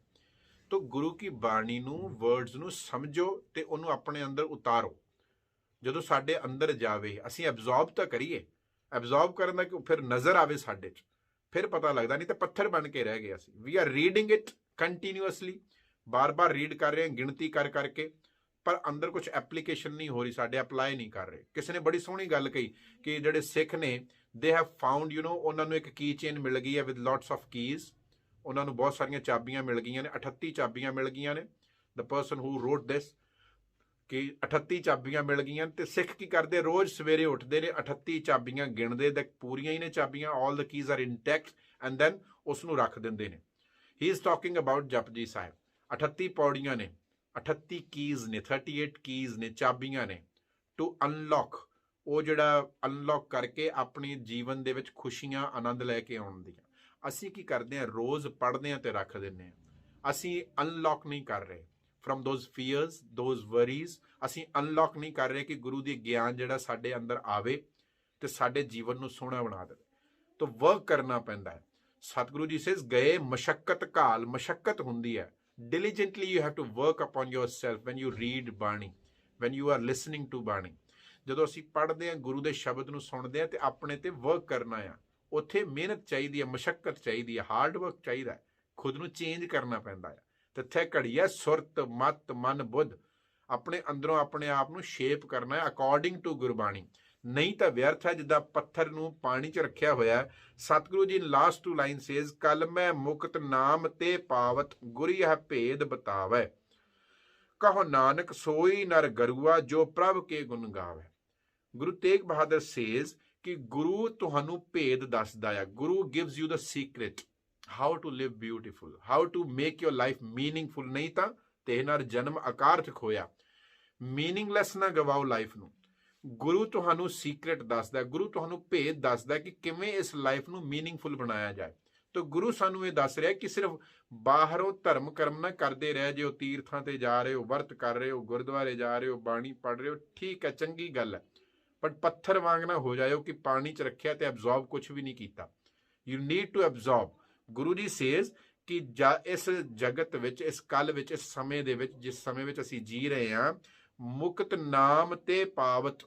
ਤਾਂ ਗੁਰੂ ਕੀ ਬਾਣੀ ਨੂੰ, ਵਰਡਸ ਨੂੰ ਸਮਝੋ ਤੇ ਉਹਨੂੰ ਆਪਣੇ ਅੰਦਰ ਉਤਾਰੋ। ਜਦੋਂ ਸਾਡੇ ਅੰਦਰ ਜਾਵੇ, ਅਸੀਂ ਐਬਜ਼ੌਰਬ ਤਾਂ ਕਰੀਏ। ਐਬਜ਼ੌਰਬ ਕਰਨ ਦਾ ਕਿ ਫਿਰ ਨਜ਼ਰ ਆਵੇ ਸਾਡੇ 'ਚ, ਫਿਰ ਪਤਾ ਲੱਗਦਾ, ਨਹੀਂ ਤਾਂ ਪੱਥਰ ਬਣ ਕੇ ਰਹਿ ਗਏ ਅਸੀਂ। ਵੀ ਆਰ ਰੀਡਿੰਗ ਇਟ ਕੰਟੀਨਿਊਅਸਲੀ, ਬਾਰ-ਬਾਰ ਰੀਡ ਕਰ ਰਹੇ ਹਾਂ ਗਿਣਤੀ ਕਰ ਕਰਕੇ, ਪਰ ਅੰਦਰ ਕੁਝ ਐਪਲੀਕੇਸ਼ਨ ਨਹੀਂ ਹੋ ਰਹੀ, ਸਾਡੇ ਅਪਲਾਈ ਨਹੀਂ ਕਰ ਰਹੇ। ਕਿਸੇ ਨੇ ਬੜੀ ਸੋਹਣੀ ਗੱਲ ਕਹੀ ਕਿ ਜਿਹੜੇ ਸਿੱਖ ਨੇ, ਦੇ ਹੈਵ ਫਾਊਂਡ, ਉਹਨਾਂ ਨੂੰ ਇੱਕ ਕੀ ਚੇਨ ਮਿਲ ਗਈ ਹੈ ਵਿਦ ਲੋਟਸ ਆਫ ਕੀਜ਼। ਉਹਨਾਂ ਨੂੰ ਬਹੁਤ ਸਾਰੀਆਂ ਚਾਬੀਆਂ ਮਿਲ ਗਈਆਂ ਨੇ, 38 ਚਾਬੀਆਂ ਮਿਲ ਗਈਆਂ ਨੇ। ਦ ਪਰਸਨ ਹੂ ਰੋਟ ਦਿਸ, ਕਿ 38 ਚਾਬੀਆਂ ਮਿਲ ਗਈਆਂ। ਤੇ ਸਿੱਖ ਕੀ ਕਰਦੇ? ਰੋਜ਼ ਸਵੇਰੇ ਉੱਠਦੇ ਨੇ, 38 ਚਾਬੀਆਂ ਗਿਣਦੇ, ਤੇ ਪੂਰੀਆਂ ਹੀ ਨੇ ਚਾਬੀਆਂ, all the keys are intact, and then ਉਸ ਨੂੰ ਰੱਖ ਦਿੰਦੇ ਨੇ। He is talking about Japji Sahib. 38 ਪੌੜੀਆਂ ਨੇ, 38 ਕੀਜ਼ ਨੇ, 38 ਕੀਜ਼ ਨੇ, ਚਾਬੀਆਂ ਨੇ, ਟੂ ਅਨਲੌਕ। ਉਹ ਜਿਹੜਾ ਅਨਲੌਕ ਕਰਕੇ ਆਪਣੇ ਜੀਵਨ ਦੇ ਵਿੱਚ ਖੁਸ਼ੀਆਂ, ਆਨੰਦ ਲੈ ਕੇ ਆਉਣ ਦੀਆਂ। ਅਸੀਂ ਕੀ ਕਰਦੇ ਹਾਂ? ਰੋਜ਼ ਪੜ੍ਹਦੇ ਹਾਂ ਤੇ ਰੱਖ ਦਿੰਦੇ ਹਾਂ। ਅਸੀਂ ਅਨਲੌਕ ਨਹੀਂ ਕਰ ਰਹੇ from those fears, those worries। ਅਸੀਂ ਅਨਲੌਕ ਨਹੀਂ ਕਰ ਰਹੇ ਕਿ ਗੁਰੂ ਦੀ ਗਿਆਨ ਜਿਹੜਾ ਸਾਡੇ ਅੰਦਰ ਆਵੇ ਤੇ ਸਾਡੇ ਜੀਵਨ ਨੂੰ ਸੋਹਣਾ ਬਣਾ ਦੇਵੇ। ਤਾਂ ਵਰਕ ਕਰਨਾ ਪੈਂਦਾ ਹੈ। ਸਤਿਗੁਰੂ ਜੀ ਸੇਜ਼, ਗਏ ਮਸ਼ੱਕਤ ਘਾਲ। ਮਸ਼ੱਕਤ ਹੁੰਦੀ ਹੈ। diligently you have to work upon yourself when you read ਬਾਣੀ, when you are listening to ਬਾਣੀ। ਜਦੋਂ ਅਸੀਂ ਪੜ੍ਹਦੇ ਹਾਂ, ਗੁਰੂ ਦੇ ਸ਼ਬਦ ਨੂੰ ਸੁਣਦੇ ਹਾਂ, ਤੇ ਆਪਣੇ ਤੇ ਵਰਕ ਕਰਨਾ ਆ। ਉੱਥੇ ਮਿਹਨਤ ਚਾਹੀਦੀ ਹੈ, ਮਸ਼ੱਕਤ ਚਾਹੀਦੀ ਹੈ, ਹਾਰਡ ਵਰਕ ਚਾਹੀਦਾ ਹੈ, ਖੁਦ ਨੂੰ ਚੇਂਜ ਕਰਨਾ ਪੈਂਦਾ ਹੈ। ਤਿੱਥੇ ਘੜੀ ਹੈ ਸੁਰਤ, ਮਤ, ਮਨ, ਬੁੱਧ। ਆਪਣੇ ਅੰਦਰੋਂ ਆਪਣੇ ਆਪ ਨੂੰ ਸ਼ੇਪ ਕਰਨਾ ਹੈ ਅਕੋਰਡਿੰਗ ਟੂ ਗੁਰਬਾਣੀ। ਨਹੀਂ ਤਾਂ ਵਿਅਰਥ ਹੈ, ਜਿੱਦਾਂ ਪੱਥਰ ਨੂੰ ਪਾਣੀ 'ਚ ਰੱਖਿਆ ਹੋਇਆ। Satguru ji last 2 line says, ਕਲ ਮੈਂ ਮੁਕਤ ਨਾਮ ਤੇ ਪਾਵਤ, ਗੁਰੀ ਹੈ ਭੇਦ ਬਤਾਵੈ, ਕਹੋ ਨਾਨਕ ਸੋਈ ਨਰ ਗਰੂਆ, ਜੋ ਪ੍ਰਭ ਕੇ ਗੁਣ ਗਾਵੇ। ਗੁਰੂ ਤੇਗ ਬਹਾਦਰ ਸੇਜ਼ ਕਿ ਗੁਰੂ ਤੁਹਾਨੂੰ ਭੇਦ ਦੱਸਦਾ ਆ। Guru gives you the secret, how to live beautiful, how to make your life meaningful. ਨਹੀਂ ਤਾਂ ਤੇ ਨਾਲ ਜਨਮ ਅਕਾਰਥਕ ਹੋਇਆ। ਮੀਨਿੰਗਲੈਸ ਨਾ ਗਵਾਓ ਲਾਈਫ ਨੂੰ। ਗੁਰੂ ਤੁਹਾਨੂੰ ਸੀਕ੍ਰੇਟ ਦੱਸਦਾ, ਗੁਰੂ ਤੁਹਾਨੂੰ ਭੇਦ ਦੱਸਦਾ ਕਿ ਕਿਵੇਂ ਇਸ ਲਾਈਫ ਨੂੰ ਮੀਨਿੰਗਫੁਲ ਬਣਾਇਆ ਜਾਏ। ਤਾਂ ਗੁਰੂ ਸਾਨੂੰ ਇਹ ਦੱਸ ਰਿਹਾ ਕਿ ਸਿਰਫ ਬਾਹਰੋਂ ਧਰਮ ਕਰਮ ਨਾ ਕਰਦੇ ਰਹਿ ਜੇ। ਤੀਰਥਾਂ ਤੇ ਜਾ ਰਹੇ ਹੋ, ਵਰਤ ਕਰ ਰਹੇ ਹੋ, ਗੁਰਦੁਆਰੇ ਜਾ ਰਹੇ ਹੋ, ਬਾਣੀ ਪੜ੍ਹ ਰਹੇ ਹੋ, ਠੀਕ ਹੈ, ਚੰਗੀ ਗੱਲ ਹੈ, ਬਟ ਪੱਥਰ ਵਾਂਗ ਨਾ ਹੋ ਜਾਇਓ ਕਿ ਪਾਣੀ 'ਚ ਰੱਖਿਆ ਤੇ ਐਬਜ਼ੌਰਬ ਕੁਝ ਵੀ ਨਹੀਂ ਕੀਤਾ। You need to absorb. Guru ji says ਕਿ ਇਸ ਜਗਤ ਵਿੱਚ, ਇਸ ਕੱਲ ਵਿੱਚ, ਇਸ ਸਮੇਂ ਦੇ ਵਿੱਚ, ਜਿਸ ਸਮੇਂ ਵਿੱਚ ਅਸੀਂ ਜੀ ਰਹੇ ਹਾਂ, ਮੁਕਤ ਨਾਮ ਤੇ ਪਾਵਤ।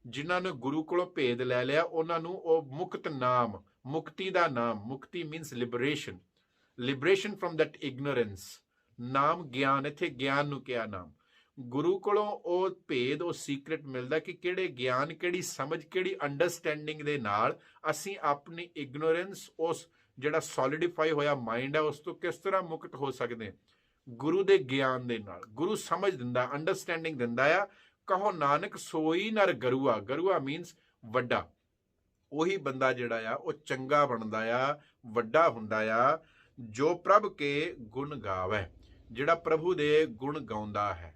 ਜਿਨ੍ਹਾਂ ਨੇ ਗੁਰੂ ਕੋਲੋਂ ਭੇਦ ਲੈ ਲਿਆ, ਉਹਨਾਂ ਨੂੰ ਉਹ ਮੁਕਤ ਨਾਮ, ਮੁਕਤੀ ਦਾ ਨਾਮ, ਮੁਕਤੀ means liberation, liberation from that ignorance. ਨਾਮ ਗਿਆਨ, ਇੱਥੇ ਗਿਆਨ ਨੂੰ ਕਿਹਾ ਨਾਮ। ਗੁਰੂ ਕੋਲੋਂ ਉਹ ਭੇਦ, ਉਹ ਸੀਕ੍ਰੇਟ ਮਿਲਦਾ ਕਿ ਕਿਹੜੇ ਗਿਆਨ, ਕਿਹੜੀ ਸਮਝ, ਕਿਹੜੀ ਅੰਡਰਸਟੈਂਡਿੰਗ ਦੇ ਨਾਲ ਅਸੀਂ ਆਪਣੀ ਇਗਨੋਰੈਂਸ, ਉਸ ਜਿਹੜਾ ਸੋਲਿਡੀਫਾਈ ਹੋਇਆ ਮਾਈਂਡ ਹੈ, ਉਸ ਤੋਂ ਕਿਸ ਤਰ੍ਹਾਂ ਮੁਕਤ ਹੋ ਸਕਦੇ। ਗੁਰੂ ਦੇ ਗਿਆਨ ਦੇ ਨਾਲ। ਗੁਰੂ ਸਮਝ ਦਿੰਦਾ, ਅੰਡਰਸਟੈਂਡਿੰਗ ਦਿੰਦਾ ਆ। ਕਹੋ ਨਾਨਕ ਸੋਈ ਨਰ ਗਰੂਆ। ਗਰੂਆ ਮੀਨਸ ਵੱਡਾ। ਉਹੀ ਬੰਦਾ ਜਿਹੜਾ ਆ ਉਹ ਚੰਗਾ ਬਣਦਾ ਆ, ਵੱਡਾ ਹੁੰਦਾ ਆ, ਜੋ ਪ੍ਰਭ ਕੇ ਗੁਣ ਗਾਵੇ, ਜਿਹੜਾ ਪ੍ਰਭੂ ਦੇ ਗੁਣ ਗਾਉਂਦਾ ਹੈ।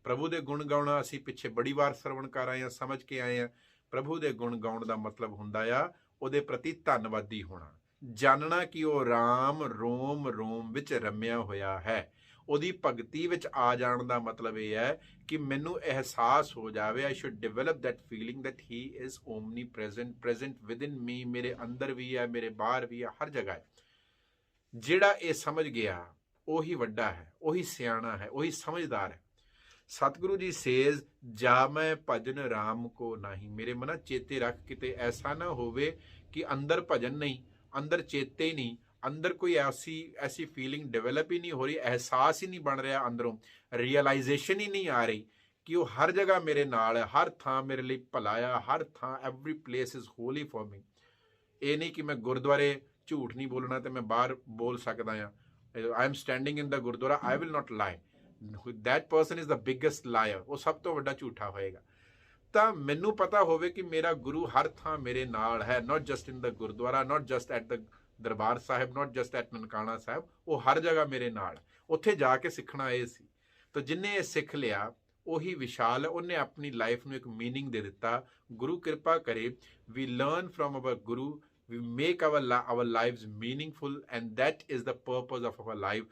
ਪ੍ਰਭੂ ਦੇ ਗੁਣ ਗਾਉਣਾ ਅਸੀਂ ਪਿੱਛੇ ਬੜੀ ਵਾਰ ਸਰਵਣ ਕਰ ਆਏ ਹਾਂ, ਸਮਝ ਕੇ ਆਏ ਹਾਂ। ਪ੍ਰਭੂ ਦੇ ਗੁਣ ਗਾਉਣ ਦਾ ਮਤਲਬ ਹੁੰਦਾ ਆ ਉਹਦੇ ਪ੍ਰਤੀ ਧੰਨਵਾਦੀ ਹੋਣਾ, ਜਾਣਨਾ ਕਿ ਉਹ ਰਾਮ ਰੋਮ ਰੋਮ ਵਿੱਚ ਰਮਿਆ ਹੋਇਆ ਹੈ। ਉਹਦੀ ਭਗਤੀ ਵਿੱਚ ਆ ਜਾਣ ਦਾ ਮਤਲਬ ਇਹ ਹੈ ਕਿ ਮੈਨੂੰ ਅਹਿਸਾਸ ਹੋ ਜਾਵੇ, I should develop that feeling that he is omnipresent within me, ਮੇਰੇ ਅੰਦਰ ਵੀ ਹੈ, ਮੇਰੇ ਬਾਹਰ ਵੀ ਹੈ, ਹਰ ਜਗ੍ਹਾ ਹੈ। ਜਿਹੜਾ ਇਹ ਸਮਝ ਗਿਆ ਉਹੀ ਵੱਡਾ ਹੈ, ਉਹੀ ਸਿਆਣਾ ਹੈ, ਉਹੀ ਸਮਝਦਾਰ ਹੈ। ਸਤਿਗੁਰੂ ਜੀ ਸੇਜ਼ ਜਾ ਮੈਂ ਭਜਨ ਰਾਮ ਕੋ ਨਹੀਂ। ਮੇਰੇ ਮਨਾ ਚੇਤੇ ਰੱਖ, ਕਿਤੇ ਐਸਾ ਨਾ ਹੋਵੇ ਕਿ ਅੰਦਰ ਭਜਨ ਨਹੀਂ, ਅੰਦਰ ਚੇਤੇ ਹੀ ਨਹੀਂ, ਅੰਦਰ ਕੋਈ ਐਸੀ ਫੀਲਿੰਗ ਡਿਵੈਲਪ ਹੀ ਨਹੀਂ ਹੋ ਰਹੀ, ਅਹਿਸਾਸ ਹੀ ਨਹੀਂ ਬਣ ਰਿਹਾ, ਅੰਦਰੋਂ ਰਿਅਲਾਈਜੇਸ਼ਨ ਹੀ ਨਹੀਂ ਆ ਰਹੀ ਕਿ ਉਹ ਹਰ ਜਗ੍ਹਾ ਮੇਰੇ ਨਾਲ ਹੈ, ਹਰ ਥਾਂ ਮੇਰੇ ਲਈ ਭਲਾ ਆ, ਹਰ ਥਾਂ every place is Holi for me. ਇਹ ਨਹੀਂ ਕਿ ਮੈਂ ਗੁਰਦੁਆਰੇ ਝੂਠ ਨਹੀਂ ਬੋਲਣਾ ਤੇ ਮੈਂ ਬਾਹਰ ਬੋਲ ਸਕਦਾ ਹਾਂ। I am standing in the Gurdwara, I will not ਲਾਈ, that person is the biggest liar, ਉਹ ਸਭ ਤੋਂ ਵੱਡਾ ਝੂਠਾ ਹੋਏਗਾ। ਤਾਂ ਮੈਨੂੰ ਪਤਾ ਹੋਵੇ ਕਿ ਮੇਰਾ ਗੁਰੂ ਹਰ ਥਾਂ ਮੇਰੇ ਨਾਲ ਹੈ, not just in the Gurdwara, not just at the Darbar Sahib, not just at Nankana Sahib, ਉਹ ਹਰ ਜਗ੍ਹਾ ਮੇਰੇ ਨਾਲ। ਉੱਥੇ ਜਾ ਕੇ ਸਿੱਖਣਾ ਇਹ ਸੀ। ਤਾਂ ਜਿੰਨੇ ਇਹ ਸਿੱਖ ਲਿਆ ਉਹੀ ਵਿਸ਼ਾਲ, ਉਹਨੇ ਆਪਣੀ ਲਾਈਫ ਨੂੰ ਇੱਕ ਮੀਨਿੰਗ ਦੇ ਦਿੱਤਾ। ਗੁਰੂ ਕਿਰਪਾ ਕਰੇ, we learn from our Guru, we make our lives meaningful, and that is the purpose of our life.